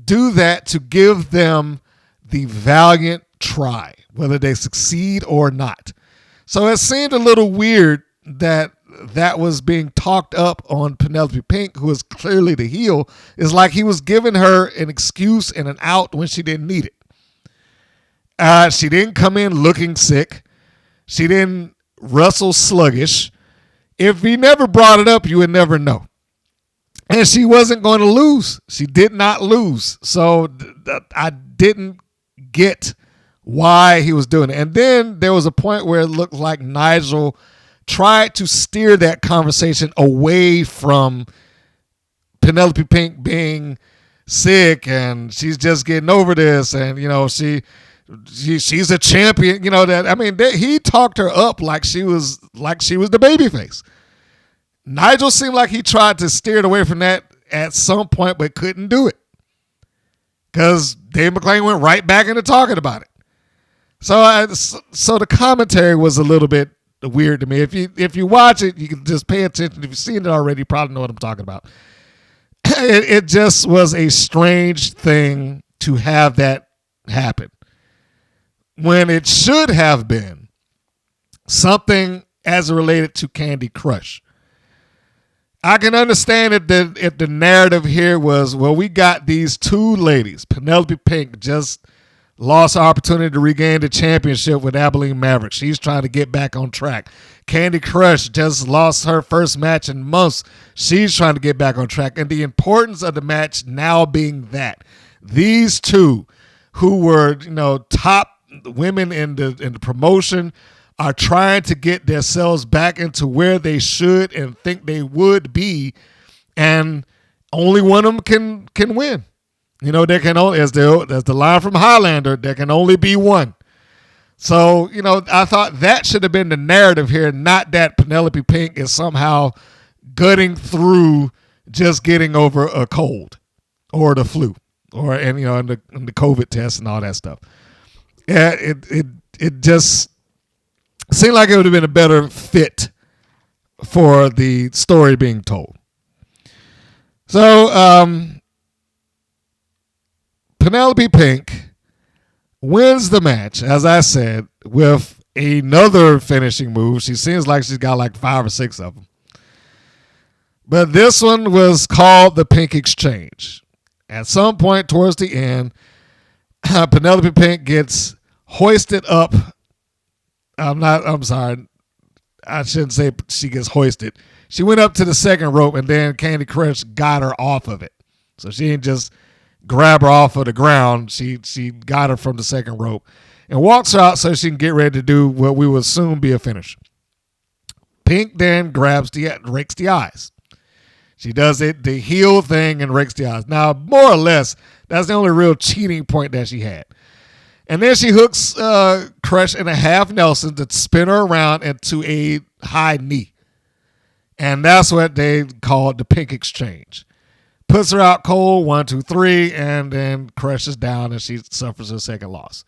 do that to give them the valiant try, whether they succeed or not. So it seemed a little weird that was being talked up on Penelope Pink, who is clearly the heel. It's like he was giving her an excuse and an out when she didn't need it. She didn't come in looking sick. She didn't wrestle sluggish. If he never brought it up, you would never know. And she wasn't going to lose. She did not lose. So I didn't get why he was doing it. And then there was a point where it looked like Nigel tried to steer that conversation away from Penelope Pink being sick and she's just getting over this, and she's a champion. He talked her up like she was the babyface. Nigel seemed like he tried to steer it away from that at some point, but couldn't do it because Dave McClain went right back into talking about it. So the commentary was a little bit weird to me. If you watch it, you can just pay attention. If you've seen it already, you probably know what I'm talking about. It just was a strange thing to have that happen when it should have been something as related to Kandi Krush. I can understand if the narrative here was, well, we got these two ladies. Penelope Pink just lost the opportunity to regain the championship with Abiliene Maverick. She's trying to get back on track. Kandi Krush just lost her first match in months. She's trying to get back on track. And the importance of the match now being that these two, who were top women in the promotion, are trying to get themselves back into where they should and think they would be, and only one of them can win. There can only, as the line from Highlander, there can only be one. So, I thought that should have been the narrative here, not that Penelope Pink is somehow gutting through just getting over a cold or the flu or and the COVID test and all that stuff. Yeah, it just seemed like it would have been a better fit for the story being told. So, Penelope Pink wins the match, as I said, with another finishing move. She seems like she's got like 5 or 6 of them. But this one was called the Pink Exchange. At some point towards the end, Penelope Pink gets hoisted up. I'm sorry. I shouldn't say she gets hoisted. She went up to the second rope, and then Kandi Krush got her off of it. So she didn't just grab her off of the ground. She got her from the second rope and walks her out so she can get ready to do what we will soon be a finish. Pink then rakes the eyes. She does the heel thing and rakes the eyes. Now, more or less, that's the only real cheating point that she had. And then she hooks Krush in a half Nelson to spin her around into a high knee. And that's what they called the Pink Exchange. Puts her out cold, 1, 2, 3, and then crashes down and she suffers her second loss.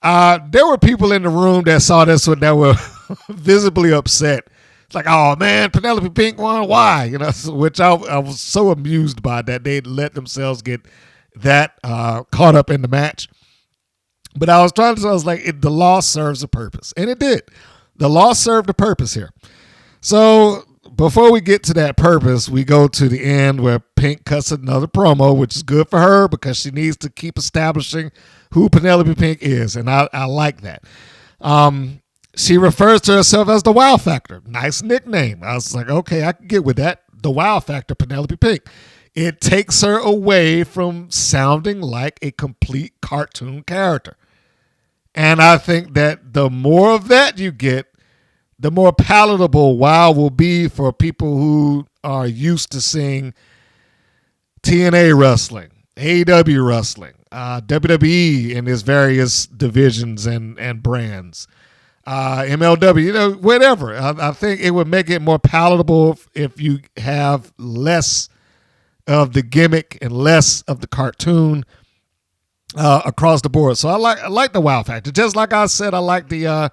There were people in the room that saw this one that were visibly upset. It's like, oh man, Penelope Pink won. Why? Which I was so amused by that they let themselves get that caught up in the match. But I was like, the loss serves a purpose. And it did. The loss served a purpose here. So before we get to that purpose, we go to the end where Pink cuts another promo, which is good for her because she needs to keep establishing who Penelope Pink is. And I like that. She refers to herself as the Wow Factor. Nice nickname. I was like, okay, I can get with that. The Wow Factor, Penelope Pink. It takes her away from sounding like a complete cartoon character. And I think that the more of that you get, the more palatable WoW will be for people who are used to seeing TNA wrestling, AEW wrestling, WWE in its various divisions and brands, MLW, whatever. I think it would make it more palatable if you have less of the gimmick and less of the cartoon across the board. So I like the wow factor. Just like I said, I like the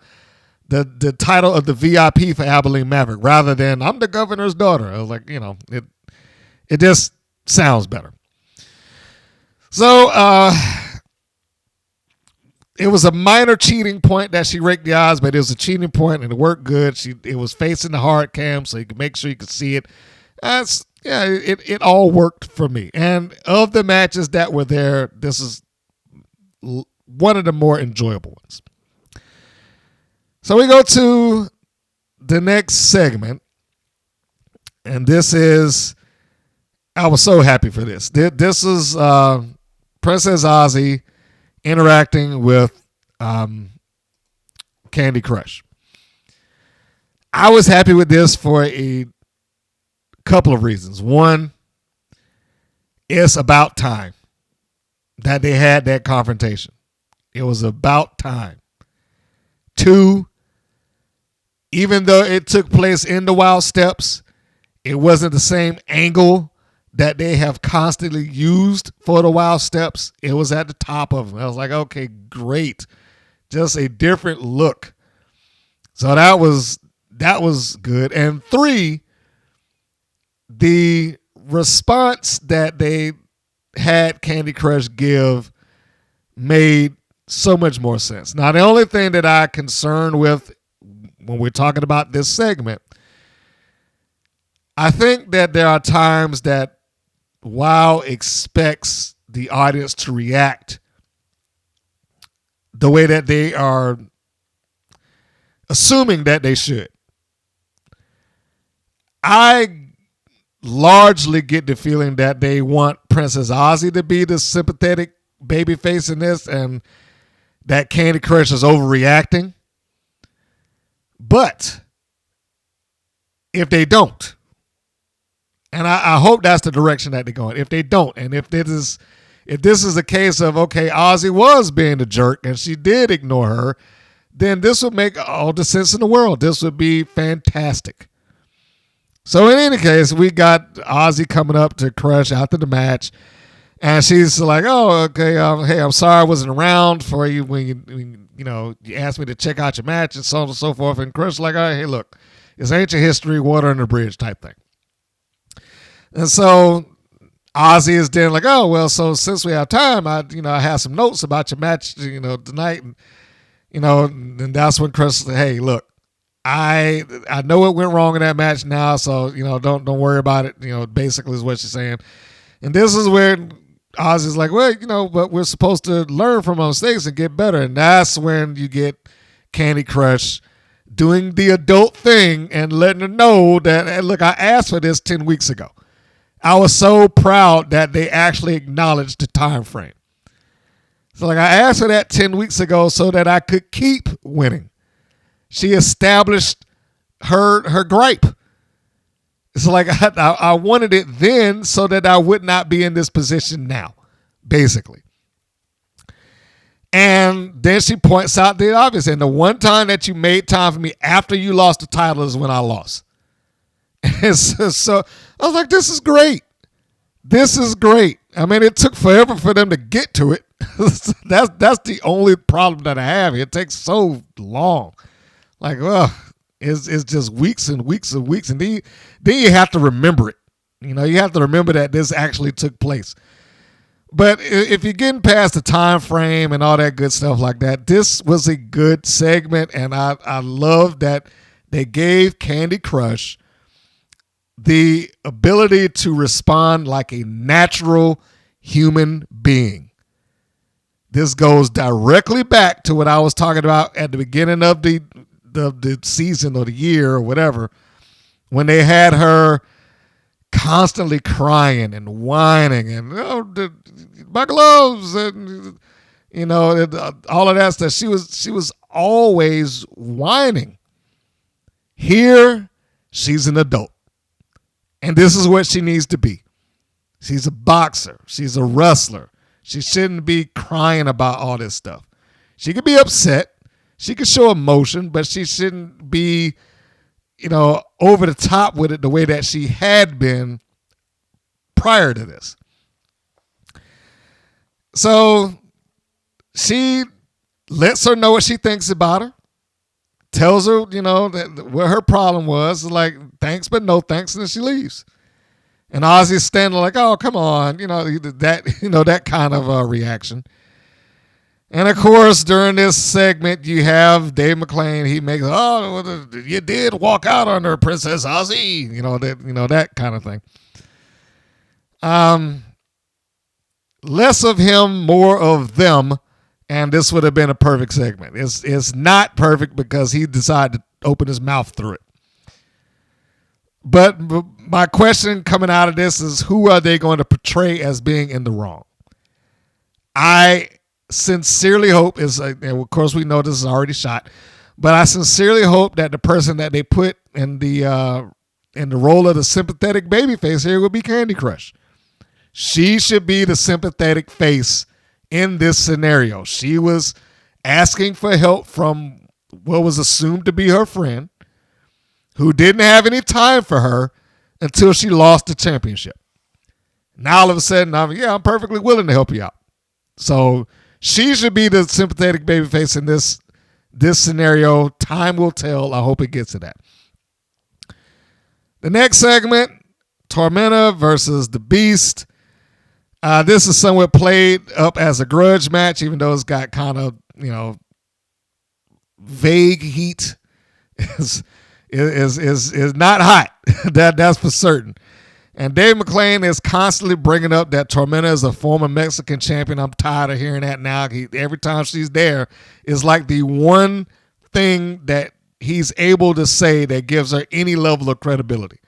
title of the VIP for Abiliene Maverick rather than I'm the governor's daughter. I was like, it just sounds better. So it was a minor cheating point that she raked the odds, but it was a cheating point and it worked good. It was facing the hard cam, so you could make sure you could see it. It all worked for me. And of the matches that were there, this is one of the more enjoyable ones. So we go to the next segment, and this is, I was so happy for this. This is Princess Aussie interacting with Kandi Krush. I was happy with this for a couple of reasons. One, it's about time that they had that confrontation. It was about time. Two, even though it took place in the Wild Steps, it wasn't the same angle that they have constantly used for the Wild Steps. It was at the top of them. I was like, okay, great. Just a different look. So that was good. And three, the response that they had Kandi Krush give made so much more sense. Now, the only thing that I'm concerned with when we're talking about this segment, I think that there are times that WoW expects the audience to react the way that they are assuming that they should. I largely get the feeling that they want Princess Aussie to be the sympathetic babyface in this and that Kandi Krush is overreacting. But if they don't, and I hope that's the direction that they're going. If they don't, and if this is a case of, okay, Aussie was being a jerk and she did ignore her, then this would make all the sense in the world. This would be fantastic. So in any case, we got Aussie coming up to Krush after the match, and she's like, "Oh, okay, hey, I'm sorry I wasn't around for you when you asked me to check out your match and so on and so forth." And Krush like, "Oh, hey, look, it's ancient history, water under the bridge type thing." And so Aussie is then like, "Oh, well, so since we have time, I have some notes about your match, tonight, and that's when Krush said, hey, look, I know what went wrong in that match now, so don't worry about it. Basically is what she's saying." And this is where Ozzy's like, well, but we're supposed to learn from our mistakes and get better. And that's when you get Kandi Krush doing the adult thing and letting her know that, hey, look, I asked for this 10 weeks ago. I was so proud that they actually acknowledged the time frame. So I asked for that 10 weeks ago so that I could keep winning. She established her gripe. It's like I wanted it then so that I would not be in this position now, basically. And then she points out the obvious. And the one time that you made time for me after you lost the title is when I lost. And so I was like, this is great. This is great. I mean, it took forever for them to get to it. That's the only problem that I have. It takes so long. Like, well, it's just weeks and weeks and weeks. And then you have to remember it. You have to remember that this actually took place. But if you're getting past the time frame and all that good stuff like that, this was a good segment. And I love that they gave Kandi Krush the ability to respond like a natural human being. This goes directly back to what I was talking about at the beginning of the season or the year or whatever, when they had her constantly crying and whining and my gloves and all of that stuff. She was always whining. Here, she's an adult. And this is what she needs to be. She's a boxer. She's a wrestler. She shouldn't be crying about all this stuff. She could be upset. She could show emotion, but she shouldn't be, over the top with it the way that she had been prior to this. So she lets her know what she thinks about her. Tells her, what her problem was. Like, thanks, but no thanks. And then she leaves. And Aussie's standing like, oh, come on. That kind of reaction. And of course, during this segment, you have Dave McClain. He makes, oh, you did walk out on her, Princess Aussie. That kind of thing. Less of him, more of them. And this would have been a perfect segment. It's not perfect because he decided to open his mouth through it. But my question coming out of this is, who are they going to portray as being in the wrong? I sincerely hope and of course we know this is already shot, but I sincerely hope that the person that they put in the role of the sympathetic babyface here will be Kandi Krush. She should be the sympathetic face in this scenario. She was asking for help from what was assumed to be her friend, who didn't have any time for her until she lost the championship. Now all of a sudden, I'm perfectly willing to help you out. So she should be the sympathetic babyface in this scenario. Time will tell. I hope it gets to that. The next segment, Tormenta versus The Beast. This is somewhat played up as a grudge match, even though it's got kind of, vague heat. Is not hot. That's for certain. And Dave McClain is constantly bringing up that Tormenta is a former Mexican champion. I'm tired of hearing that now. Every time she's there, is like the one thing that he's able to say that gives her any level of credibility.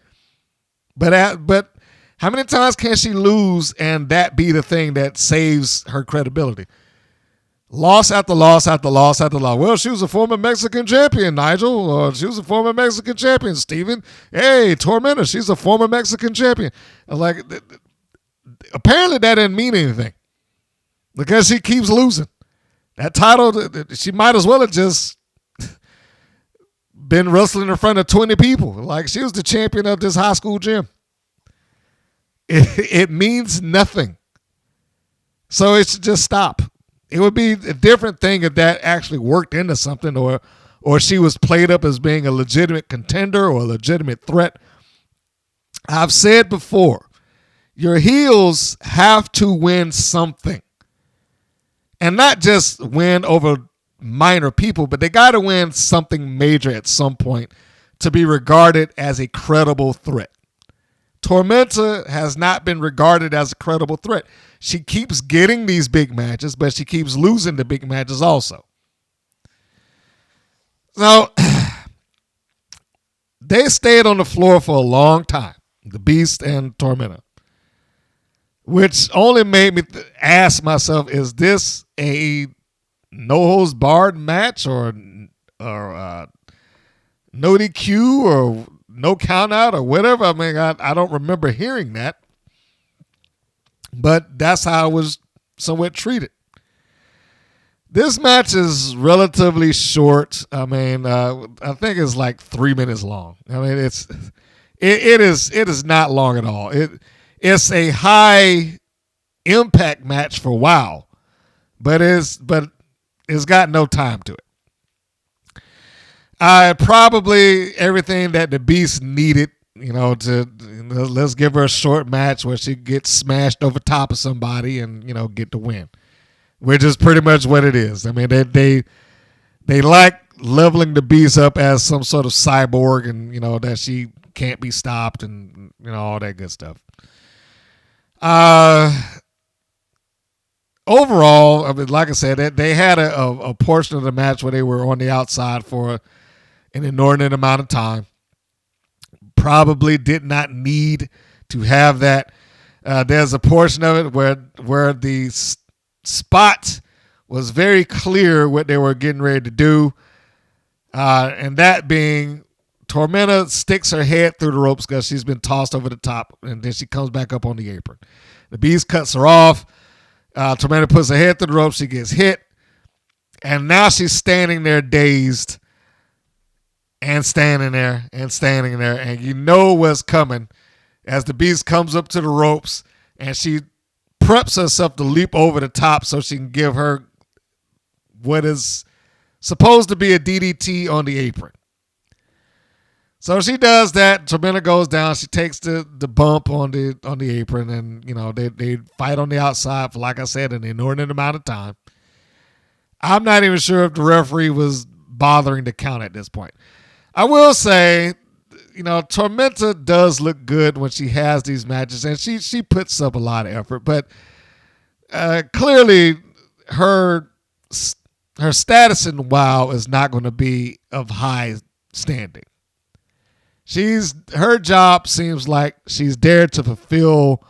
But how many times can she lose and that be the thing that saves her credibility? Loss after loss after loss after loss. Well, she was a former Mexican champion, Nigel. Or she was a former Mexican champion, Steven. Hey, Tormenta, she's a former Mexican champion. Like, apparently that didn't mean anything because she keeps losing. That title, she might as well have just been wrestling in front of 20 people. Like, she was the champion of this high school gym. It means nothing. So it should just stop. It would be a different thing if that actually worked into something, or she was played up as being a legitimate contender or a legitimate threat. I've said before, your heels have to win something. And not just win over minor people, but they got to win something major at some point to be regarded as a credible threat. Tormenta has not been regarded as a credible threat. She keeps getting these big matches, but she keeps losing the big matches also. So they stayed on the floor for a long time, the Beast and Tormenta, which only made me ask myself, is this a no-holds-barred match or no DQ or no count out or whatever? I mean, I don't remember hearing that, but that's how it was somewhat treated. This match is relatively short. I mean, I think it's like 3 minutes long. I mean, it is not long at all. It's a high impact match for WoW, but it's got no time to it. Probably everything that the Beast needed, let's give her a short match where she gets smashed over top of somebody and, get the win, which is pretty much what it is. I mean, they like leveling the Beast up as some sort of cyborg and, that she can't be stopped and, all that good stuff. Overall, I mean, like I said, they had a portion of the match where they were on the outside for an inordinate amount of time. Probably did not need to have that. There's a portion of it where the spot was very clear what they were getting ready to do, and that being Tormenta sticks her head through the ropes because she's been tossed over the top, and then she comes back up on the apron. The Beast cuts her off. Tormenta puts her head through the ropes. She gets hit, and now she's standing there dazed and standing there, and you know what's coming as the Beast comes up to the ropes, and she preps herself to leap over the top so she can give her what is supposed to be a DDT on the apron. So she does that. Tormenta goes down. She takes the bump on the apron, and they fight on the outside for, like I said, an inordinate amount of time. I'm not even sure if the referee was bothering to count at this point. I will say, Tormenta does look good when she has these matches, and she puts up a lot of effort. But clearly, her status in WoW is not going to be of high standing. Her job seems like she's there to fulfill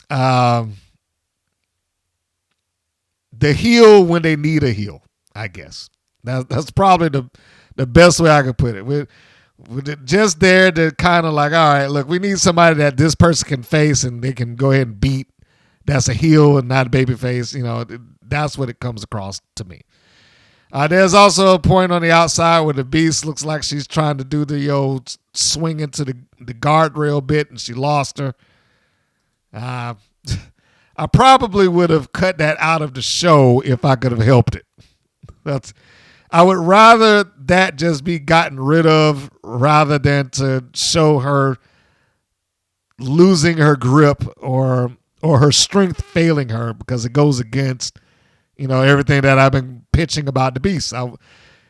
the heel when they need a heel, I guess. That's probably the best way I could put it. We're just there to kind of like, all right, look, we need somebody that this person can face and they can go ahead and beat. That's a heel and not a baby face. That's what it comes across to me. There's also a point on the outside where the Beast looks like she's trying to do the old swing into the guardrail bit, and she lost her. I probably would have cut that out of the show if I could have helped it. I would rather that just be gotten rid of rather than to show her losing her grip or her strength failing her, because it goes against everything that I've been pitching about the Beast.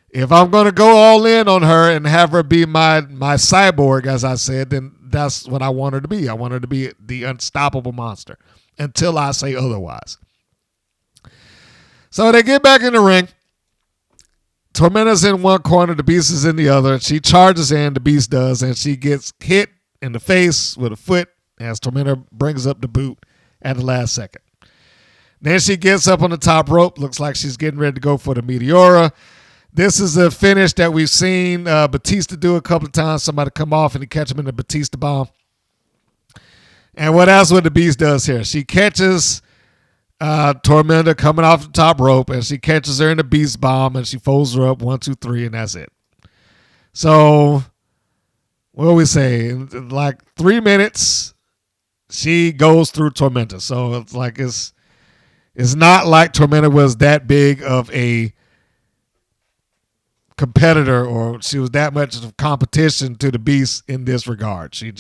If I'm going to go all in on her and have her be my cyborg, as I said, then that's what I want her to be. I want her to be the unstoppable monster until I say otherwise. So they get back in the ring. Tormenta's in one corner, the Beast is in the other. She charges in, the Beast does, and she gets hit in the face with a foot as Tormenta brings up the boot at the last second. Then she gets up on the top rope. Looks like she's getting ready to go for the Meteora. This is a finish that we've seen Batista do a couple of times. Somebody come off and he catch him in the Batista bomb. And that's what the Beast does here. She catches Tormenta coming off the top rope, and she catches her in the Beast bomb, and she folds her up 1, 2, 3, and that's it. So what do we say? In like 3 minutes, she goes through Tormenta. So it's like it's not like Tormenta was that big of a competitor, or she was that much of competition to the Beast in this regard. She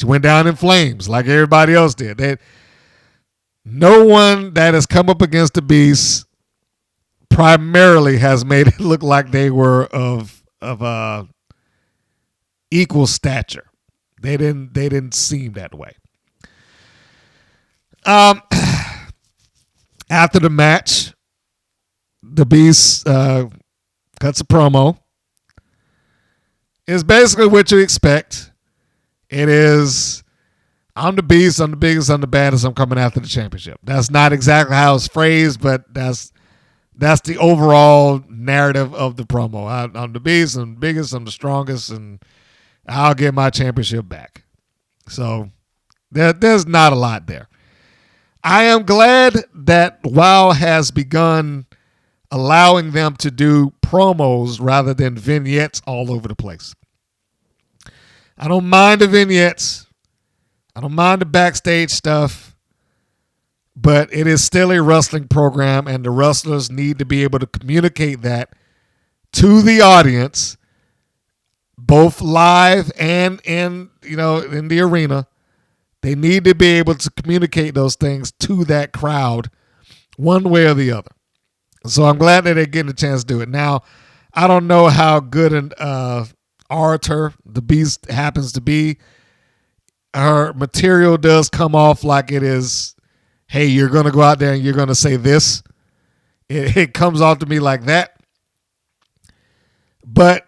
went down in flames like everybody else did. No one that has come up against the Beast primarily has made it look like they were of equal stature. They didn't seem that way. After the match, the Beast cuts a promo. It's basically what you expect. It is, I'm the Beast, I'm the biggest, I'm the baddest, I'm coming after the championship. That's not exactly how it's phrased, but that's the overall narrative of the promo. I'm the Beast, I'm the biggest, I'm the strongest, and I'll get my championship back. So there's not a lot there. I am glad that WoW has begun allowing them to do promos rather than vignettes all over the place. I don't mind the vignettes. I don't mind the backstage stuff. But it is still a wrestling program, and the wrestlers need to be able to communicate that to the audience, both live and in the arena. They need to be able to communicate those things to that crowd one way or the other. So I'm glad that they're getting a chance to do it. Now, I don't know how good an orator the Beast happens to be. Her material does come off like it is, hey, you're going to go out there and you're going to say this. It comes off to me like that. But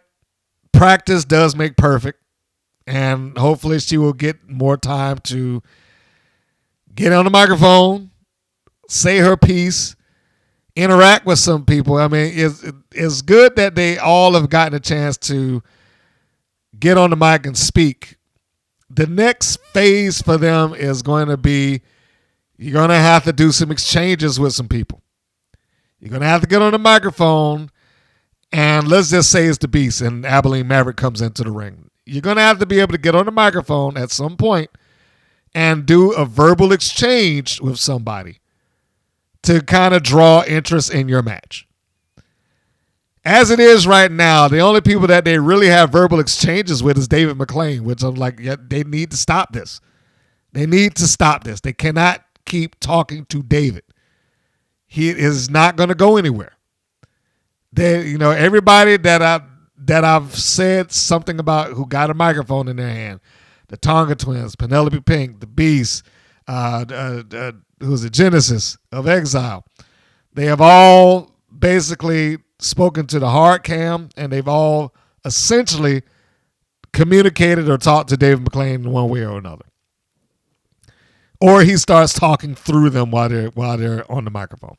practice does make perfect. And hopefully she will get more time to get on the microphone, say her piece, interact with some people. I mean, it's good that they all have gotten a chance to get on the mic and speak, the next phase for them is going to be you're going to have to do some exchanges with some people. You're going to have to get on the microphone, and let's just say it's the Beast and Abiliene Maverick comes into the ring. You're going to have to be able to get on the microphone at some point and do a verbal exchange with somebody to kind of draw interest in your match. As it is right now, the only people that they really have verbal exchanges with is David McClain, which I'm like, yeah, they need to stop this. They need to stop this. They cannot keep talking to David. He is not going to go anywhere. Everybody that I've said something about who got a microphone in their hand, the Tonga twins, Penelope Pink, the Beast, who's the Genesis of Exile, they have all basically spoken to the hard cam, and they've all essentially communicated or talked to David McClain in one way or another. Or he starts talking through them while they're on the microphone.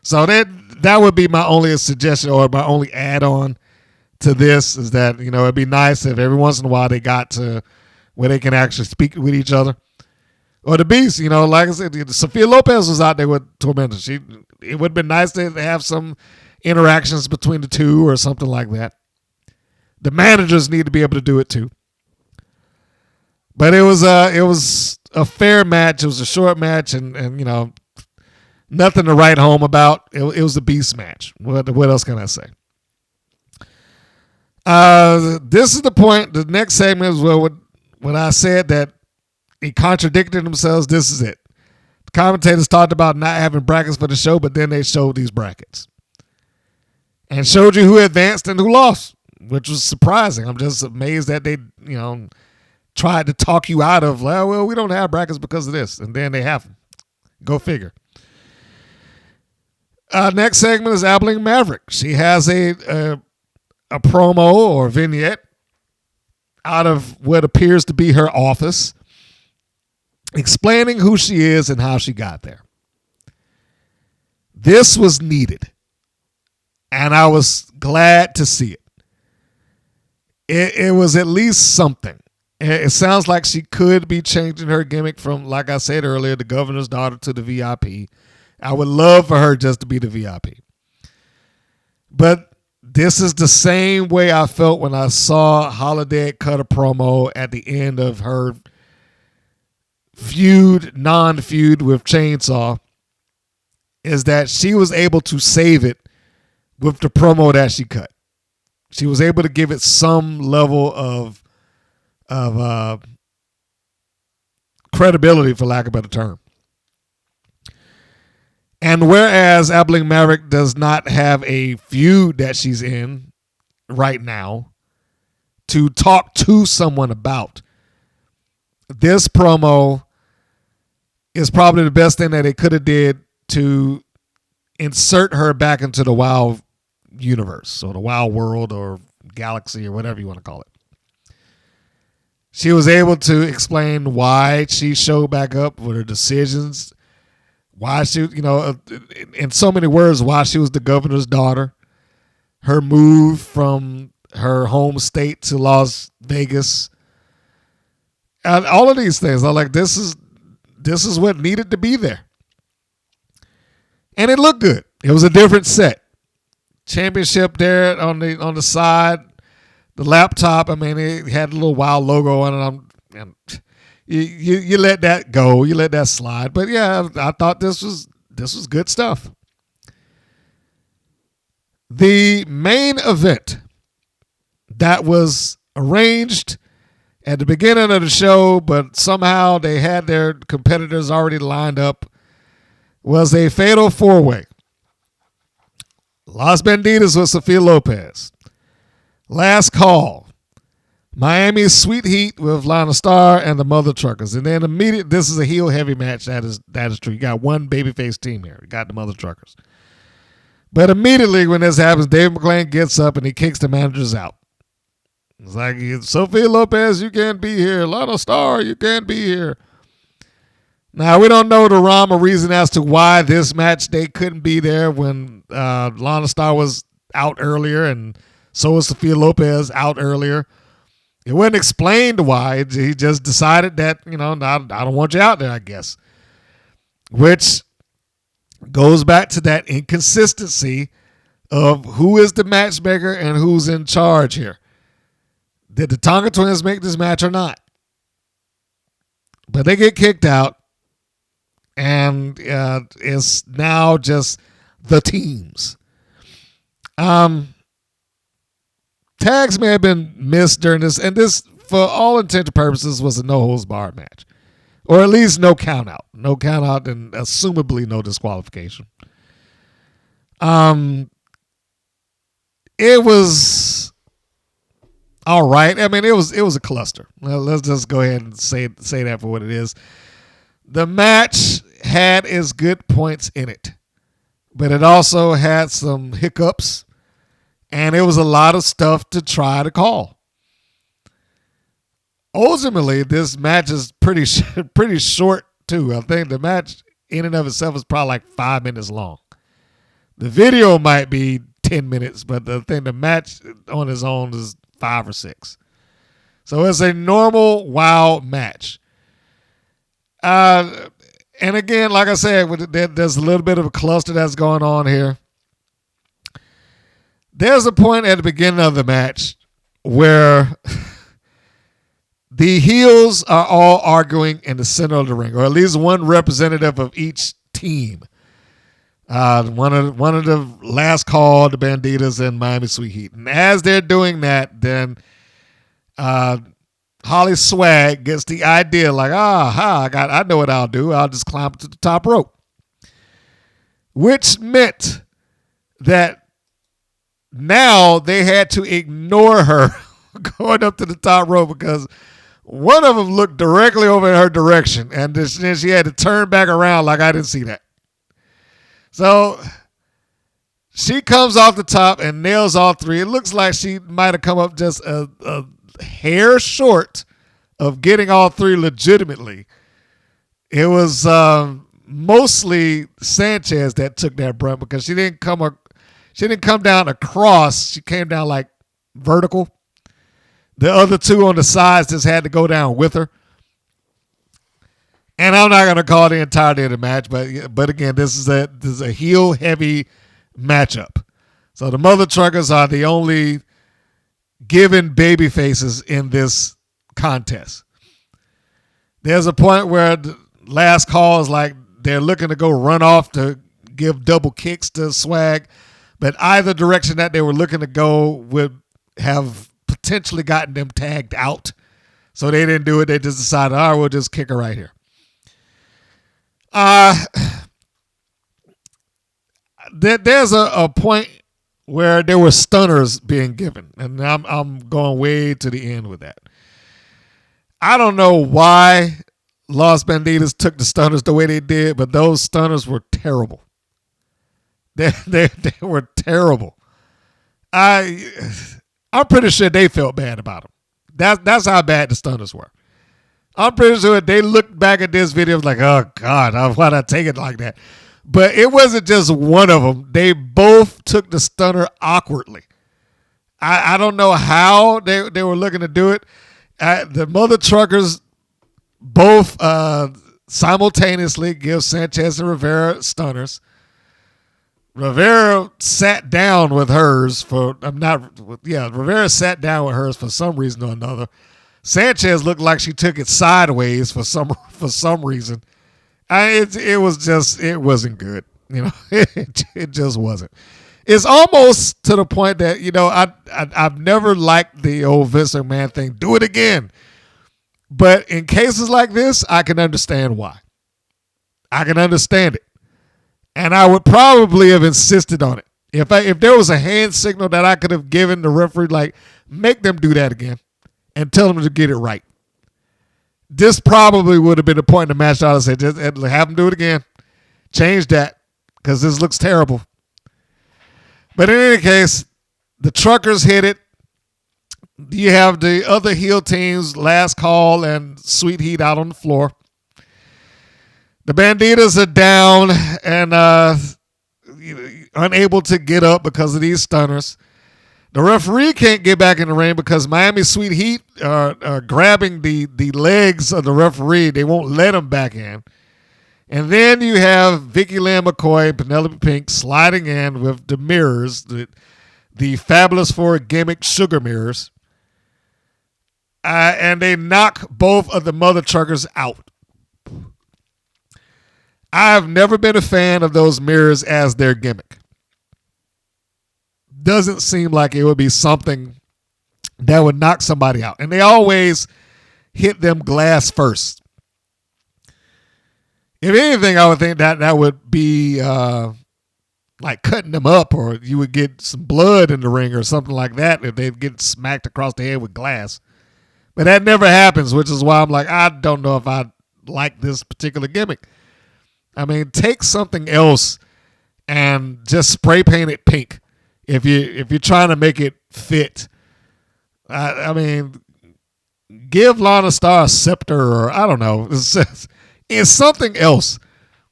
So that would be my only suggestion or my only add-on to this is that, it'd be nice if every once in a while they got to where they can actually speak with each other. Or the Beast, like I said, Sophia Lopez was out there with Tormenta. It would have been nice to have some interactions between the two or something like that. The managers need to be able to do it too. But it was a fair match. It was a short match, and nothing to write home about. It was a Beast match. What else can I say? This is the point. The next segment is when I said that he contradicted themselves. This is it. The commentators talked about not having brackets for the show, but then they showed these brackets and showed you who advanced and who lost, which was surprising. I'm just amazed that they, tried to talk you out of, well, we don't have brackets because of this, and then they have them. Go figure. Next segment is Abiliene Maverick. She has a promo or vignette out of what appears to be her office, explaining who she is and how she got there. This was needed, and I was glad to see it. It was at least something. It sounds like she could be changing her gimmick from, like I said earlier, the governor's daughter to the VIP. I would love for her just to be the VIP. But this is the same way I felt when I saw Holiday cut a promo at the end of her non-feud with Chainsaw, is that she was able to save it with the promo that she cut. She was able to give it some level of credibility, for lack of a better term. And whereas Abiliene Maverick does not have a feud that she's in right now to talk to someone about, this promo is probably the best thing that they could have did to insert her back into the WoW universe or the WoW world or galaxy or whatever you want to call it. She was able to explain why she showed back up with her decisions, why she, in so many words, why she was the governor's daughter, her move from her home state to Las Vegas, and all of these things. I'm like, this is what needed to be there. And it looked good. It was a different set. Championship there on the side. The laptop, it had a little WoW logo on it. You let that go. You let that slide. But yeah, I thought this was good stuff. The main event that was arranged at the beginning of the show, but somehow they had their competitors already lined up, was a fatal four-way. Las Bandidas with Sophia Lopez. Last Call, Miami's Sweet Heat with Lana Starr and the Mother Truckers. And then this is a heel heavy match. That is true. You got one babyface team here. You got the Mother Truckers. But immediately when this happens, Dave McClain gets up and he kicks the managers out. It's like, Sophia Lopez, you can't be here. Lana Starr, you can't be here. Now, we don't know the rhyme or reason as to why this match they couldn't be there when Lana Starr was out earlier, and so was Sophia Lopez out earlier. It wasn't explained why. He just decided that, I don't want you out there, I guess. Which goes back to that inconsistency of who is the matchmaker and who's in charge here. Did the Tonga twins make this match or not? But they get kicked out, and it's now just the teams. Tags may have been missed during this, and this, for all intents and purposes, was a no-holds-barred match. Or at least no count-out. No count-out and assumably no disqualification. It was all right. I mean, it was a cluster. Well, let's just go ahead and say that for what it is. The match had its good points in it, but it also had some hiccups, and it was a lot of stuff to try to call. Ultimately, this match is pretty short too. I think the match in and of itself is probably like 5 minutes long. The video might be 10 minutes, but the match on its own is 5 or 6. So it's a normal WoW match. And again, like I said, there's a little bit of a cluster that's going on here. There's a point at the beginning of the match where the heels are all arguing in the center of the ring, or at least one representative of each team. One of the last call, the Bandidas and Miami Sweet Heat. And as they're doing that, then Holly Swag gets the idea like, I know what I'll do. I'll just climb to the top rope. Which meant that now they had to ignore her going up to the top rope because one of them looked directly over in her direction, and then she had to turn back around like I didn't see that. So she comes off the top and nails all 3. It looks like she might have come up just a hair short of getting all 3 legitimately. It was mostly Sanchez that took that brunt because she didn't come down across. She came down like vertical. The other 2 on the sides just had to go down with her. And I'm not going to call the entirety of the match, but again, this is a heel heavy matchup. So the Mother Truckers are the only given baby faces in this contest. There's a point where the last call is like they're looking to go run off to give double kicks to Swag, but either direction that they were looking to go would have potentially gotten them tagged out. So they didn't do it. They just decided, all right, we'll just kick her right here. There's a point where there were stunners being given, and I'm going way to the end with that. I don't know why Las Bandidas took the stunners the way they did, but those stunners were terrible. They were terrible. I'm pretty sure they felt bad about them. That's how bad the stunners were. I'm pretty sure they looked back at this video like, oh, God, why'd I take it like that? But it wasn't just one of them. They both took the stunner awkwardly. I don't know how they were looking to do it. The Mother Truckers both simultaneously give Sanchez and Rivera stunners. Rivera sat down with hers Rivera sat down with hers for some reason or another. Sanchez looked like she took it sideways for some reason. It wasn't good. It just wasn't. It's almost to the point that I've never liked the old Vince McMahon thing. Do it again. But in cases like this, I can understand why. I can understand it, and I would probably have insisted on it if there was a hand signal that I could have given the referee, like make them do that again. And tell them to get it right. This probably would have been the point in the match. I would say, just have them do it again. Change that because this looks terrible. But in any case, the Truckers hit it. You have the other heel teams, Last Call and Sweet Heat, out on the floor. The Bandidas are down and unable to get up because of these stunners. The referee can't get back in the ring because Miami Sweet Heat are grabbing the legs of the referee. They won't let him back in. And then you have Vicky Lynn McCoy and Penelope Pink sliding in with the mirrors, the Fabulous Four gimmick sugar mirrors. And they knock both of the mother truckers out. I've never been a fan of those mirrors as their gimmick. Doesn't seem like it would be something that would knock somebody out. And they always hit them glass first. If anything, I would think that would be like cutting them up, or you would get some blood in the ring or something like that if they'd get smacked across the head with glass. But that never happens, which is why I'm like, I don't know if I like this particular gimmick. I mean, take something else and just spray paint it pink if you're trying to make it fit. I mean, give Lana Star a scepter, or I don't know. It's something else.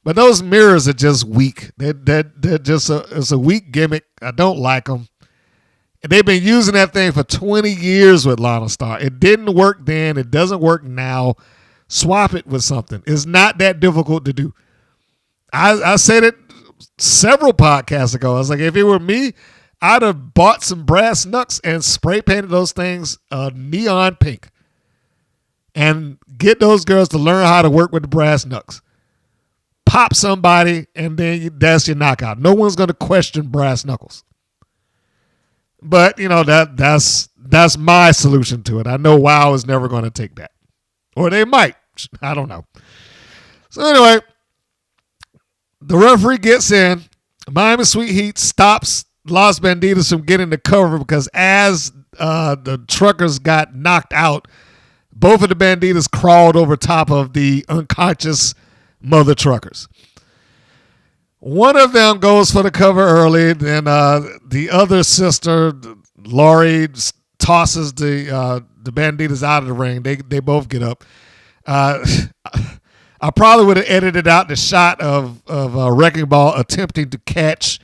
But those mirrors are just weak. They're just it's a weak gimmick. I don't like them. And they've been using that thing for 20 years with Lana Star. It didn't work then. It doesn't work now. Swap it with something. It's not that difficult to do. I said it several podcasts ago. I was like, if it were me, I'd have bought some brass knucks and spray painted those things neon pink. And get those girls to learn how to work with the brass knucks. Pop somebody, and then that's your knockout. No one's going to question brass knuckles. But, you know, that's my solution to it. I know WoW is never going to take that. Or they might. I don't know. So anyway, the referee gets in. Miami Sweet Heat stops Las Bandidas from getting the cover because as the truckers got knocked out, both of the Bandidas crawled over top of the unconscious mother truckers. One of them goes for the cover early, then the other sister, Laurie, tosses the Bandidas out of the ring. They both get up. I probably would have edited out the shot of Wrecking Ball attempting to catch,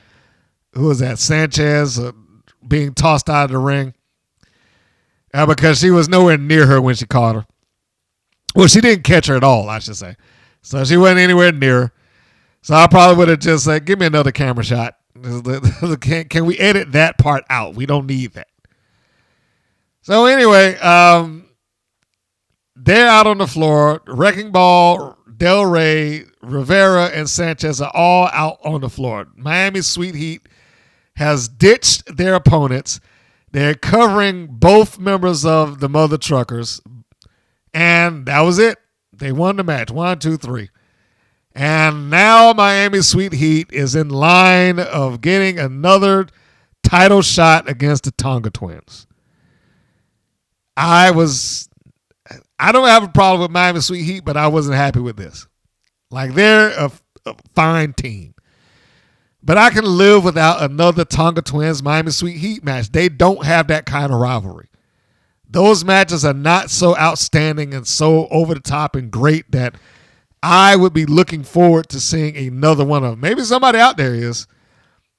who was that, Sanchez, being tossed out of the ring. Because she was nowhere near her when she caught her. Well, she didn't catch her at all, I should say. So she wasn't anywhere near her. So I probably would have just said, give me another camera shot. Can we edit that part out? We don't need that. So anyway, they're out on the floor. Wrecking Ball, Del Rey, Rivera, and Sanchez are all out on the floor. Miami Sweet Heat has ditched their opponents. They're covering both members of the Mother Truckers. And that was it. They won the match. 1, 2, 3. And now Miami Sweet Heat is in line of getting another title shot against the Tonga Twins. I don't have a problem with Miami Sweet Heat, but I wasn't happy with this. Like, they're a fine team. But I can live without another Tonga Twins Miami Sweet Heat match. They don't have that kind of rivalry. Those matches are not so outstanding and so over the top and great that I would be looking forward to seeing another one of them. Maybe somebody out there is.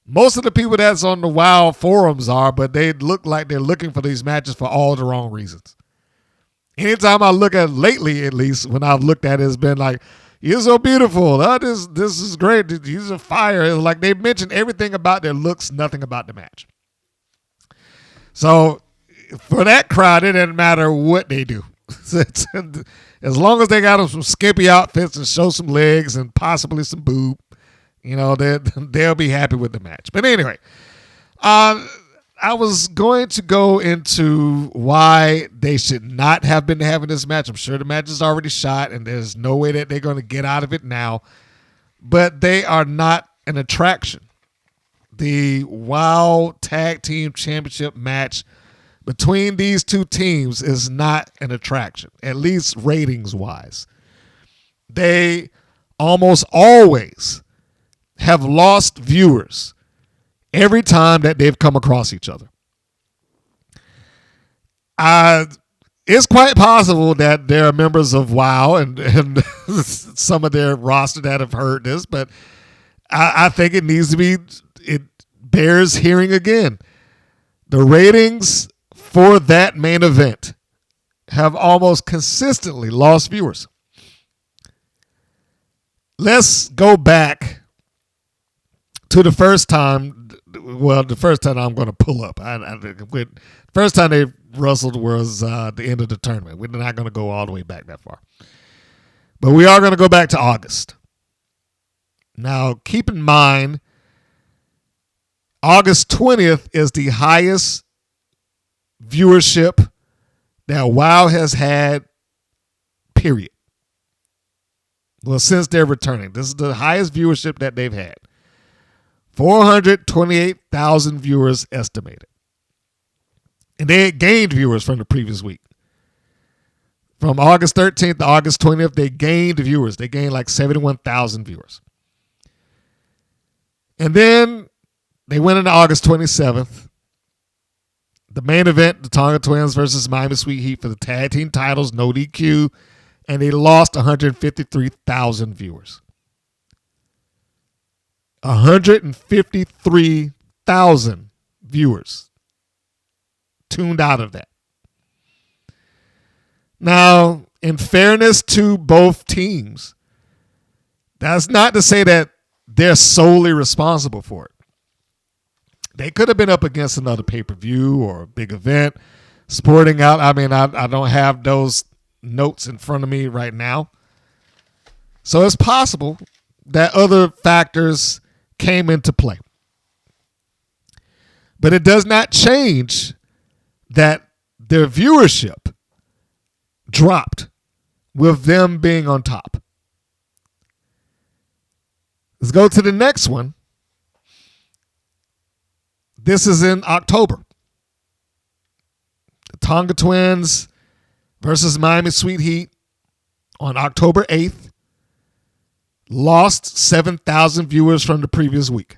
Most of the people that's on the WoW forums are, but they look like they're looking for these matches for all the wrong reasons. Anytime I look at it, lately, at least, when I've looked at it, it's been like, you're so beautiful. Oh, this is great. You're a fire. It's like they mentioned everything about their looks, nothing about the match. So for that crowd, it doesn't matter what they do. As long as they got them some skimpy outfits and show some legs and possibly some boob, you know, they'll be happy with the match. But anyway, I was going to go into why they should not have been having this match. I'm sure the match is already shot and there's no way that they're going to get out of it now. But they are not an attraction. The WoW Tag Team Championship match between these two teams is not an attraction, at least ratings-wise. They almost always have lost viewers every time that they've come across each other. It's quite possible that there are members of WoW and some of their roster that have heard this, but I think it bears hearing again. The ratings for that main event have almost consistently lost viewers. Let's go back to the first time. Well, the first time I'm going to pull up. First time they wrestled was the end of the tournament. We're not going to go all the way back that far. But we are going to go back to August. Now, keep in mind, August 20th is the highest viewership that WoW has had, period. Well, since they're returning. This is the highest viewership that they've had. 428,000 viewers estimated. And they had gained viewers from the previous week. From August 13th to August 20th, they gained viewers. They gained like 71,000 viewers. And then they went into August 27th. The main event, the Tonga Twins versus Miami Sweet Heat for the tag team titles, no DQ. And they lost 153,000 viewers. 153,000 viewers tuned out of that. Now, in fairness to both teams, that's not to say that they're solely responsible for it. They could have been up against another pay-per-view or a big event, sporting out. I mean, I don't have those notes in front of me right now. So it's possible that other factors came into play. But it does not change that their viewership dropped with them being on top. Let's go to the next one. This is in October. The Tonga Twins versus Miami Sweet Heat on October 8th. Lost 7,000 viewers from the previous week.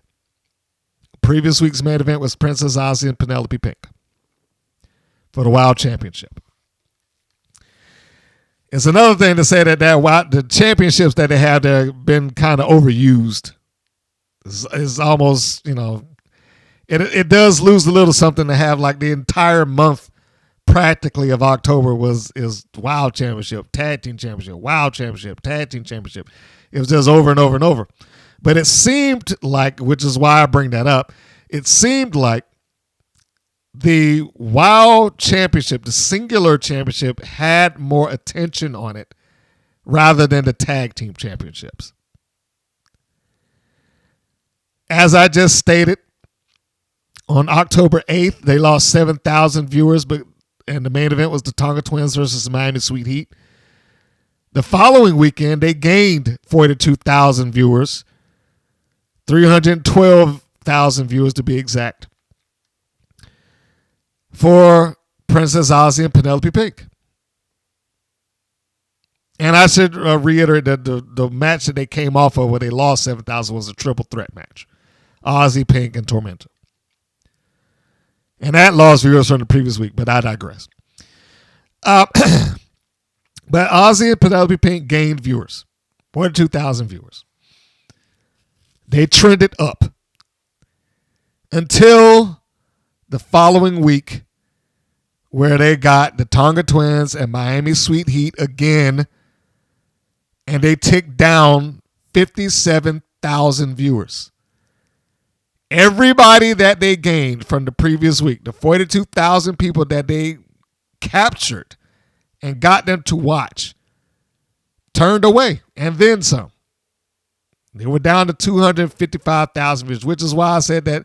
The previous week's main event was Princess Aussie and Penelope Pink for the Wild Championship. It's another thing to say that the championships that they have there have been kind of overused. It's almost, it does lose a little something to have like the entire month practically of October is Wild Championship, Tag Team Championship, Wild Championship, Tag Team Championship. It was just over and over and over. But it seemed like, which is why I bring that up, it seemed like the WoW Championship, the singular championship, had more attention on it rather than the Tag Team Championships. As I just stated, on October 8th, they lost 7,000 viewers, and the main event was the Tonga Twins versus Miami Sweet Heat. The following weekend, they gained 42,000 viewers, 312,000 viewers to be exact, for Princess Aussie and Penelope Pink. And I should reiterate that the match that they came off of where they lost 7,000 was a triple threat match. Aussie, Pink, and Tormenta. And that lost viewers from the previous week, but I digress. But Aussie and Penelope Pink gained viewers, 42,000 viewers. They trended up until the following week, where they got the Tonga Twins and Miami Sweet Heat again, and they ticked down 57,000 viewers. Everybody that they gained from the previous week, the 42,000 people that they captured and got them to watch, turned away, and then some. They were down to 255,000 views, which is why I said that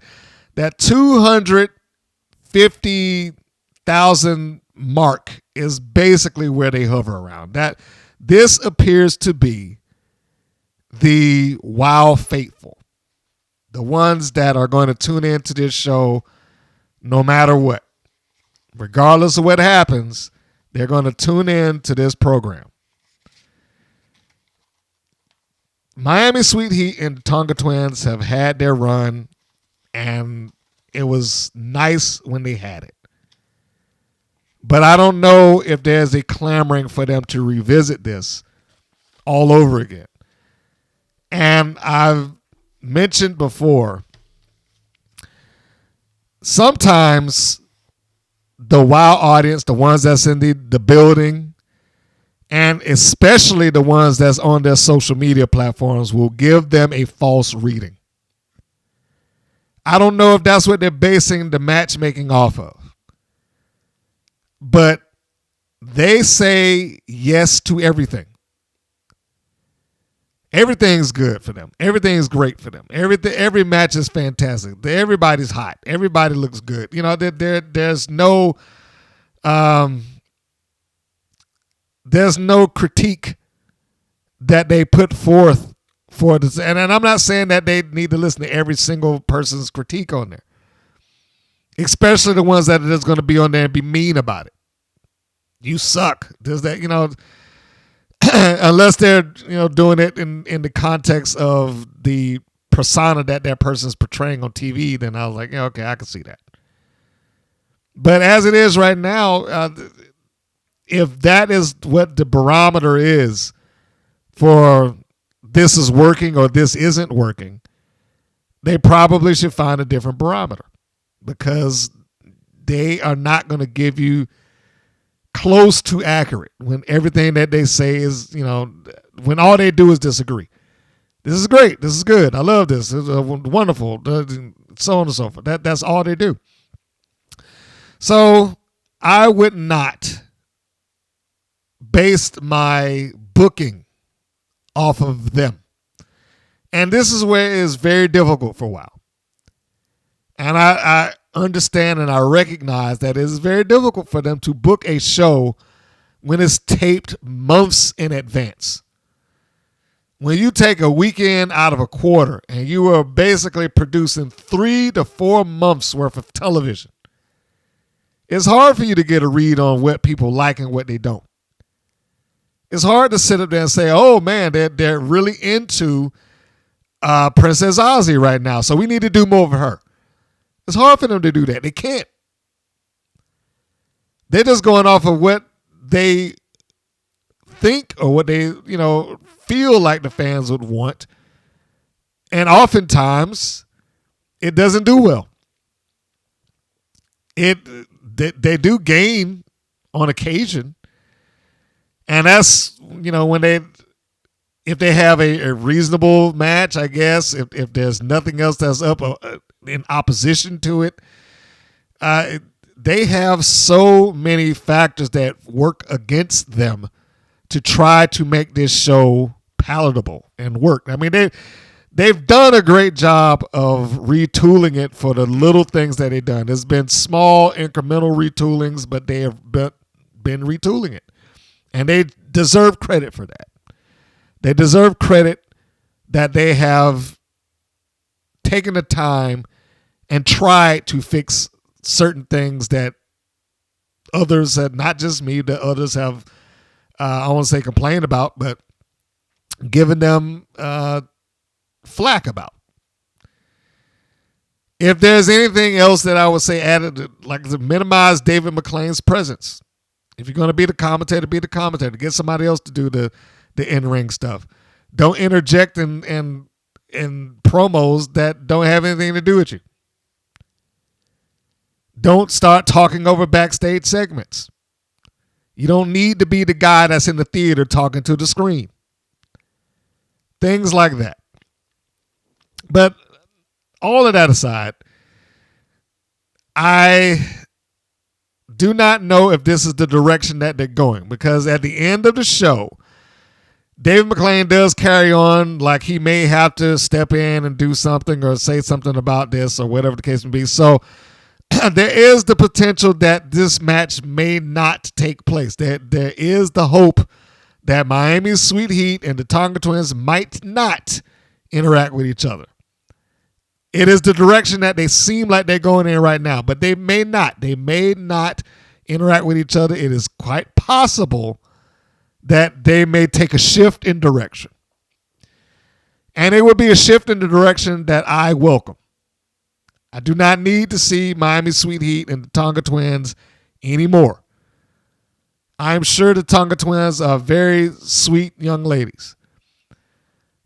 250,000 mark is basically where they hover around. That this appears to be the WoW faithful, the ones that are going to tune into this show no matter what. Regardless of what happens, they're going to tune in to this program. Miami Sweet Heat and the Tonga Twins have had their run, and it was nice when they had it. But I don't know if there's a clamoring for them to revisit this all over again. And I've mentioned before sometimes the WoW audience, the ones that's in the building, and especially the ones that's on their social media platforms, will give them a false reading. I don't know if that's what they're basing the matchmaking off of, but they say yes to everything. Everything's good for them. Everything's great for them. Every match is fantastic. Everybody's hot. Everybody looks good. You know, there's no critique that they put forth for this. And I'm not saying that they need to listen to every single person's critique on there, especially the ones that are just going to be on there and be mean about it. You suck. Does that, unless they're doing it in the context of the persona that person's portraying on TV, then I was like, yeah, okay, I can see that. But as it is right now, if that is what the barometer is for this is working or this isn't working, they probably should find a different barometer, because they are not going to give you close to accurate when everything that they say is, when all they do is disagree. This is great. This is good. I love this. It's wonderful. So on and so forth. That's all they do. So I would not base my booking off of them. And this is where it is very difficult for a while. And I understand and I recognize that it is very difficult for them to book a show when it's taped months in advance. When you take a weekend out of a quarter and you are basically producing 3 to 4 months worth of television, it's hard for you to get a read on what people like and what they don't. It's hard to sit up there and say, oh man, they're really into Princess Aussie right now, so we need to do more of her. It's hard for them to do that. They can't. They're just going off of what they think or what they, feel like the fans would want. And oftentimes, it doesn't do well. They do gain on occasion. And that's, if they have a reasonable match, I guess, if there's nothing else that's up in opposition to it, they have so many factors that work against them to try to make this show palatable and work. I mean, they've done a great job of retooling it for the little things that they've done. There's been small incremental retoolings, but they have been retooling it. And they deserve credit for that. They deserve credit that they have taken the time and tried to fix certain things that others had, not just me, that others have, I won't say complained about, but given them flack about. If there's anything else that I would say added, like to minimize David McClain's presence. If you're going to be the commentator, be the commentator. Get somebody else to do the in-ring stuff. Don't interject in promos that don't have anything to do with you. Don't start talking over backstage segments. You don't need to be the guy that's in the theater talking to the screen. Things like that. But all of that aside, I do not know if this is the direction that they're going, because at the end of the show, David McClain does carry on like he may have to step in and do something or say something about this or whatever the case may be. So there is the potential that this match may not take place. There is the hope that Miami's Sweet Heat and the Tonga Twins might not interact with each other. It is the direction that they seem like they're going in right now, but they may not. They may not interact with each other. It is quite possible that they may take a shift in direction. And it would be a shift in the direction that I welcome. I do not need to see Miami Sweet Heat and the Tonga Twins anymore. I'm sure the Tonga Twins are very sweet young ladies.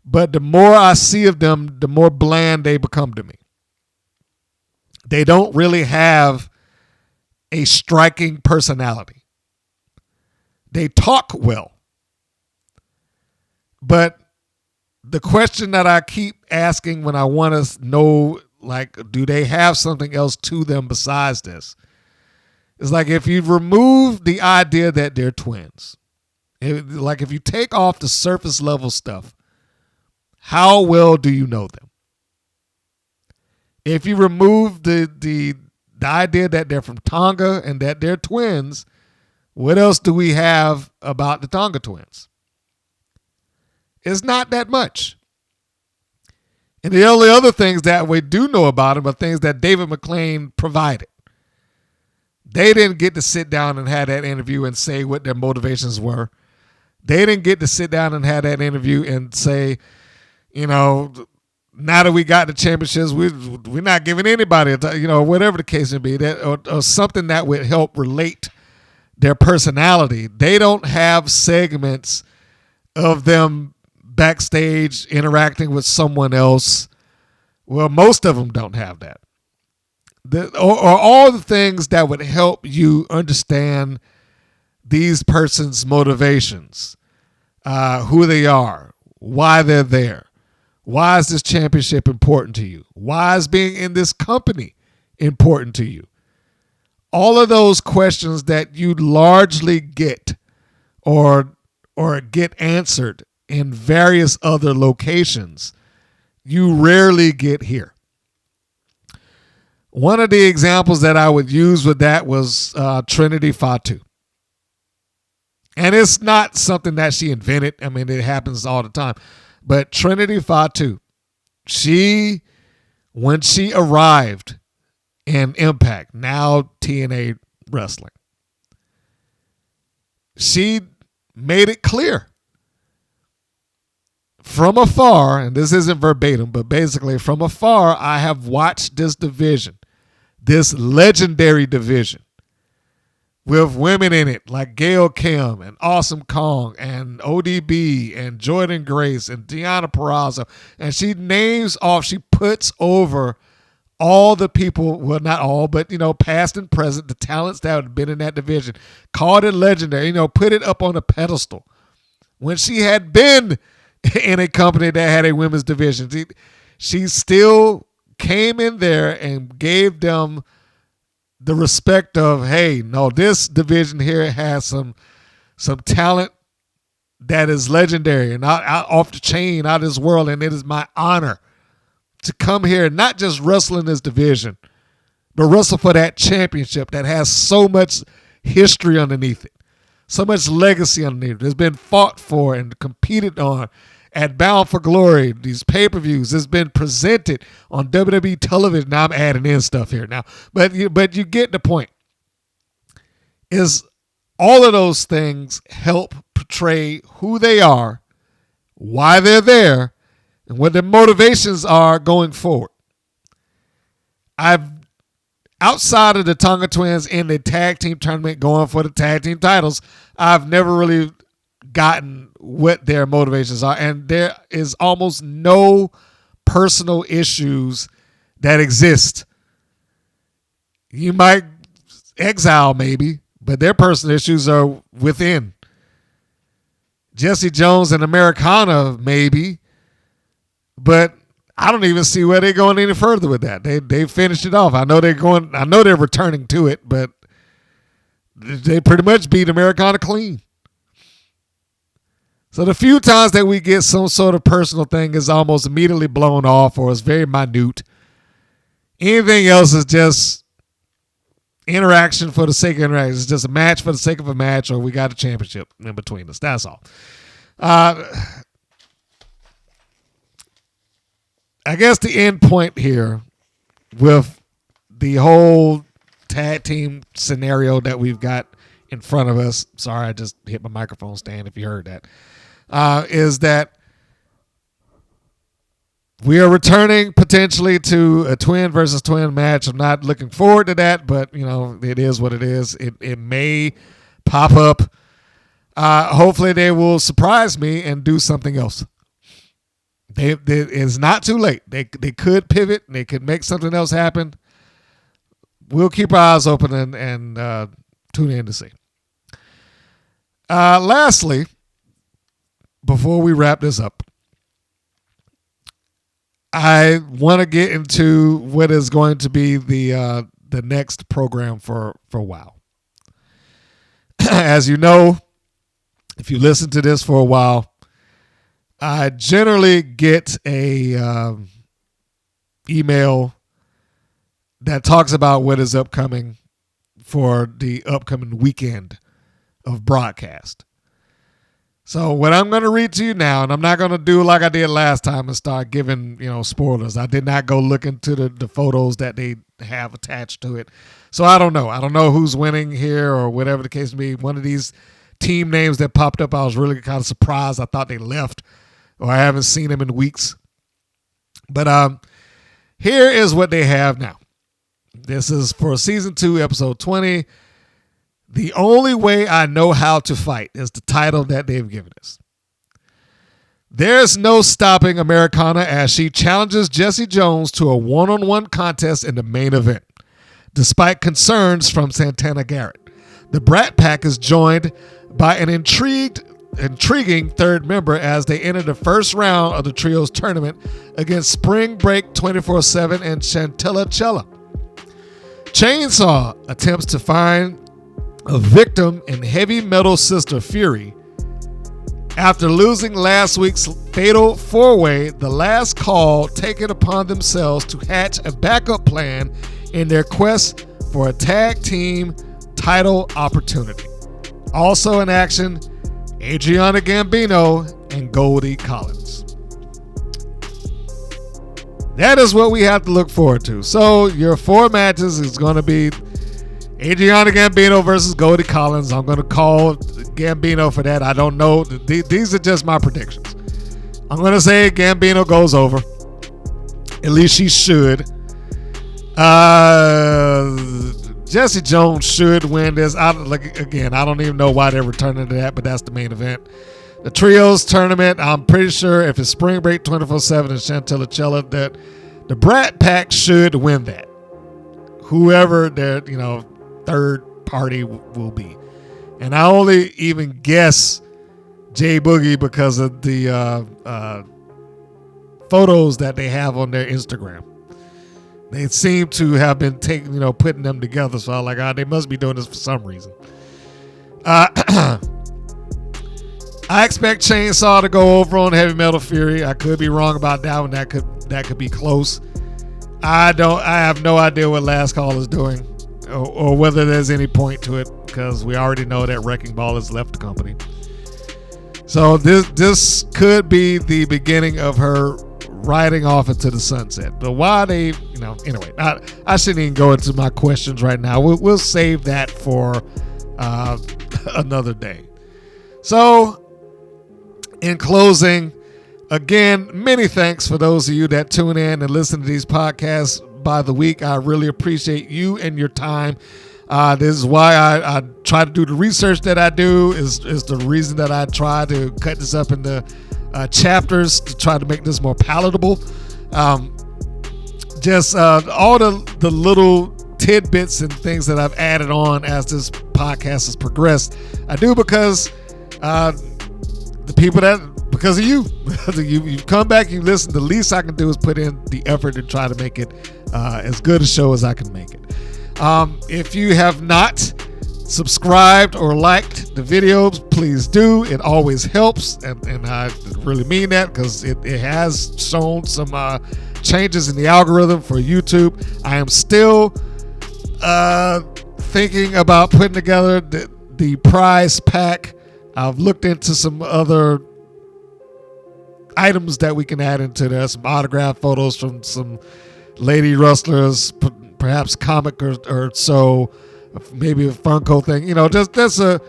But the more I see of them, the more bland they become to me. They don't really have a striking personality. They talk well. But the question that I keep asking when I want to know, like, do they have something else to them besides this? It's like if you remove the idea that they're twins, like if you take off the surface level stuff, how well do you know them? If you remove the idea that they're from Tonga and that they're twins, what else do we have about the Tonga twins? It's not that much. And the only other things that we do know about them are things that David McLean provided. They didn't get to sit down and have that interview and say what their motivations were. They didn't get to sit down and have that interview and say, you know, now that we got the championships, we're not giving anybody, you know, whatever the case may be, that or something that would help relate their personality. They don't have segments of them backstage interacting with someone else. Well, most of them don't have that. Or all the things that would help you understand these persons' motivations, who they are, why they're there. Why is this championship important to you? Why is being in this company important to you? All of those questions that you largely get or get answered in various other locations, you rarely get here. One of the examples that I would use with that was Trinity Fatu. And it's not something that she invented. I mean, it happens all the time. But Trinity Fatu, when she arrived in Impact, now TNA Wrestling, she made it clear from afar, and this isn't verbatim, but basically from afar, I have watched this division, this legendary division, with women in it like Gail Kim and Awesome Kong and ODB and Jordan Grace and Deonna Purrazzo. And she puts over all the people, well, not all, but, you know, past and present, the talents that have been in that division, called it legendary, you know, put it up on a pedestal. When she had been in a company that had a women's division, she still came in there and gave them the respect of, hey, no, this division here has some talent that is legendary and out off the chain, out of this world, and it is my honor to come here and not just wrestle in this division, but wrestle for that championship that has so much history underneath it, so much legacy underneath it. It's been fought for and competed on at Bound for Glory, these pay-per-views. It's been presented on WWE television. Now I'm adding in stuff here now. But you get the point. Is all of those things help portray who they are, why they're there, and what their motivations are going forward. Outside of the Tonga Twins in the tag team tournament going for the tag team titles, I've never really gotten what their motivations are, and there is almost no personal issues that exist. You might Exile maybe, but their personal issues are within. Jesse Jones and Americana maybe, but I don't even see where they're going any further with that. They finished it off. I know they're returning to it, but they pretty much beat Americana clean. So the few times that we get some sort of personal thing is almost immediately blown off or is very minute. Anything else is just interaction for the sake of interaction. It's just a match for the sake of a match, or we got a championship in between us. That's all. I guess the end point here with the whole tag team scenario that we've got in front of us. Sorry, I just hit my microphone stand if you heard that. Is that we are returning potentially to a twin versus twin match. I'm not looking forward to that, but you know, it is what it is. It may pop up. Hopefully they will surprise me and do something else. It's not too late. They could pivot. They could make something else happen. we'll keep our eyes open and tune in to see. Lastly, before we wrap this up, I want to get into what is going to be the next program for WoW. As you know, if you listen to this for a while, I generally get a email that talks about what is upcoming for the upcoming weekend of broadcast. So what I'm going to read to you now, and I'm not going to do like I did last time and start giving, spoilers. I did not go look into the photos that they have attached to it. So I don't know. I don't know who's winning here or whatever the case may be. One of these team names that popped up, I was really kind of surprised. I thought they left or I haven't seen them in weeks. But here is what they have now. This is for season 2, episode 20. The Only Way I Know How to Fight is the title that they've given us. There's no stopping Americana as she challenges Jesse Jones to a one-on-one contest in the main event, despite concerns from Santana Garrett. The Brat Pack is joined by an intriguing third member as they enter the first round of the Trios tournament against Spring Break 24/7 and Chantella Chella. Chainsaw attempts to find a victim in Heavy Metal Sister Fury. After losing last week's fatal 4-way, the Last Call take it upon themselves to hatch a backup plan in their quest for a tag team title opportunity. Also in action, Adriana Gambino and Goldie Collins. That is what we have to look forward to. So your 4 matches is going to be Adriana Gambino versus Goldie Collins. I'm going to call Gambino for that. I don't know. These are just my predictions. I'm going to say Gambino goes over. At least she should. Jesse Jones should win this. I don't even know why they're returning to that, but that's the main event. The Trios tournament, I'm pretty sure if it's Spring Break 24/7 and Chantella Chella, that the Brat Pack should win that. Whoever their, third party will be. And I only even guess Jay Boogie because of the photos that they have on their Instagram. They seem to have been putting them together. So I'm like, they must be doing this for some reason. I expect Chainsaw to go over on Heavy Metal Fury. I could be wrong about that one. That could be close. I have no idea what Last Call is doing or whether there's any point to it because we already know that Wrecking Ball has left the company. So this could be the beginning of her riding off into the sunset. But why they, anyway, I shouldn't even go into my questions right now. We'll save that for another day. So, in closing, again, many thanks for those of you that tune in and listen to these podcasts by the week. I really appreciate you and your time. This is why I try to do the research that I do, is the reason that I try to cut this up into chapters to try to make this more palatable. All the little tidbits and things that I've added on as this podcast has progressed. I do because because of you. You've come back, you listen. The least I can do is put in the effort to try to make it as good a show as I can make it. If you have not subscribed or liked the videos, please do. It always helps, and I really mean that because it has shown some changes in the algorithm for YouTube. I am still thinking about putting together the prize pack. I've looked into some other items that we can add into there, some autograph photos from some lady wrestlers, perhaps comic or so, maybe a Funko thing, just a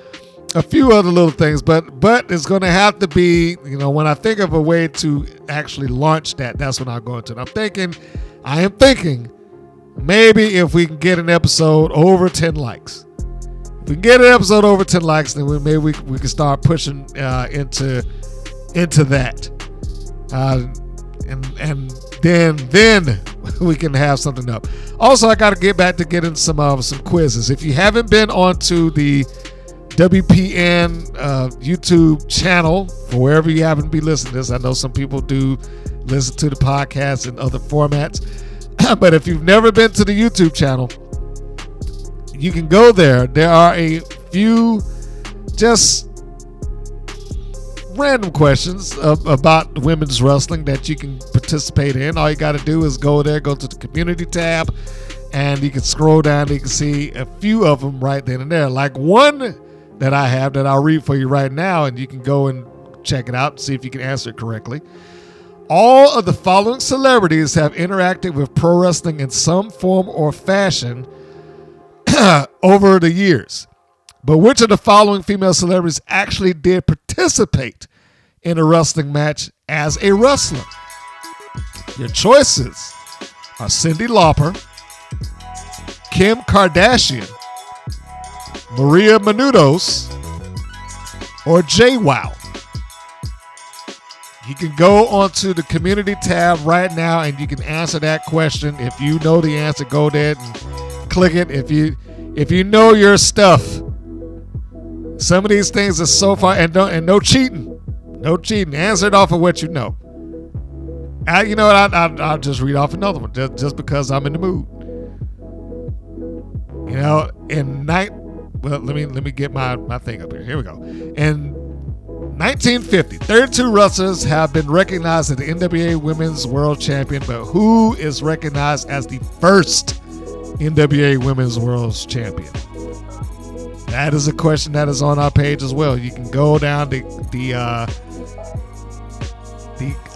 few other little things, but it's going to have to be, when I think of a way to actually launch that's when I'll go into it. I am thinking maybe if we can get an episode over 10 likes. If we can get an episode over 10 likes, then maybe we can start pushing into that. And then we can have something up. Also, I got to get back to getting some quizzes. If you haven't been onto the WPN YouTube channel, for wherever you happen to be listening to this, I know some people do listen to the podcast in other formats, but if you've never been to the YouTube channel, you can go there. There are a few just random questions about women's wrestling that you can participate in. All you got to do is go there, go to the community tab, and you can scroll down and you can see a few of them right then and there. Like one that I have that I'll read for you right now, and you can go and check it out and see if you can answer it correctly. All of the following celebrities have interacted with pro wrestling in some form or fashion over the years. But which of the following female celebrities actually did participate in a wrestling match as a wrestler? Your choices are Cyndi Lauper, Kim Kardashian, Maria Menounos, or JWoww. You can go onto the community tab right now and you can answer that question. If you know the answer, go there and click it. If you know your stuff. Some of these things are so far, and no cheating. No cheating. Answer it off of what you know. You know what? I'll just read off another one just because I'm in the mood. You know, let me get my thing up here. Here we go. In 1950, 32 wrestlers have been recognized as the NWA Women's World Champion, but who is recognized as the first NWA Women's World Champion? That is a question that is on our page as well. You can go down the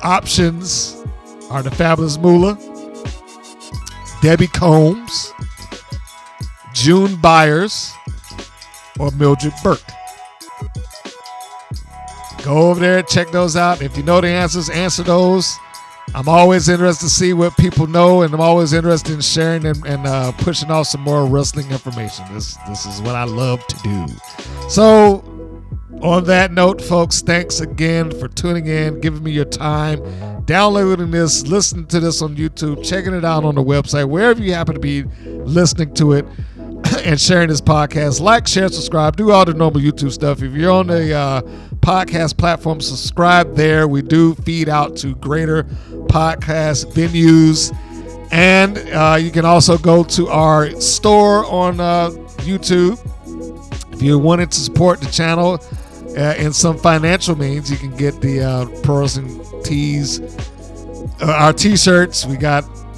options are the Fabulous Moolah, Debbie Combs, June Byers, or Mildred Burke. Go over there, check those out. If you know the answers, answer those. I'm always interested to see what people know, and I'm always interested in sharing and pushing off some more wrestling information. This is what I love to do. So, on that note, folks, thanks again for tuning in, giving me your time, downloading this, listening to this on YouTube, checking it out on the website, wherever you happen to be listening to it, and sharing this podcast. Like, share, subscribe, do all the normal YouTube stuff. If you're on the podcast platform, subscribe there. We do feed out to greater podcast venues, and you can also go to our store on YouTube. If you wanted to support the channel in some financial means, you can get the Pro Wrestling tees, our t-shirts.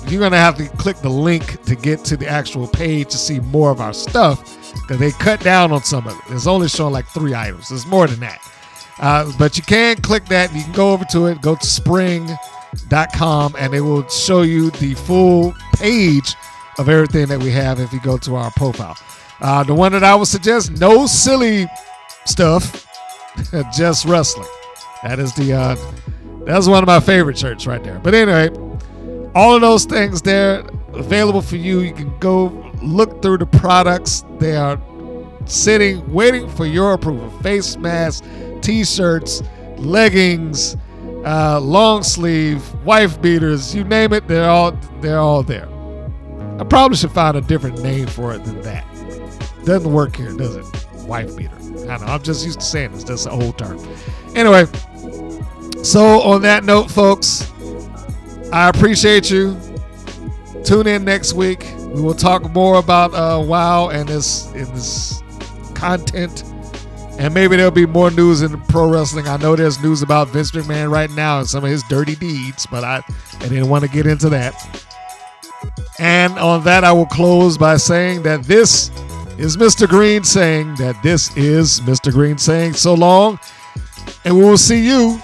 You're gonna have to click the link to get to the actual page to see more of our stuff, because they cut down on some of it. It's only showing like 3 items. There's more than that. But you can click that. You can go over to it, go to spring.com, and it will show you the full page of everything that we have if you go to our profile. The one that I would suggest, no silly stuff, just wrestling. That's one of my favorite shirts right there. But anyway, all of those things there available for you. You can go look through the products. They are sitting, waiting for your approval. Face masks, t-shirts, leggings, long sleeve, wife beaters, you name it, they're all there. I probably should find a different name for it than that. Doesn't work here, does it? Wife beater. I don't know. I'm just used to saying this. That's an old term. Anyway, so on that note, folks, I appreciate you. Tune in next week. We will talk more about WoW and this content. And maybe there'll be more news in pro wrestling. I know there's news about Vince McMahon right now and some of his dirty deeds, but I didn't want to get into that. And on that, I will close by saying that this is Mr. Green saying that this is Mr. Green saying so long, and we will see you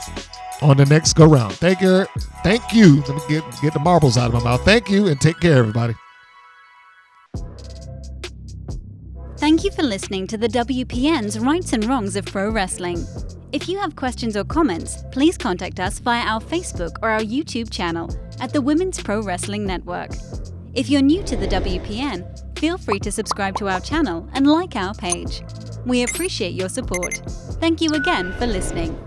on the next go round. Thank you. Let me get the marbles out of my mouth. Thank you, and take care, everybody. Thank you for listening to the WPN's Rights and Wrongs of Pro Wrestling. If you have questions or comments, please contact us via our Facebook or our YouTube channel at the Women's Pro Wrestling Network. If you're new to the WPN, feel free to subscribe to our channel and like our page. We appreciate your support. Thank you again for listening.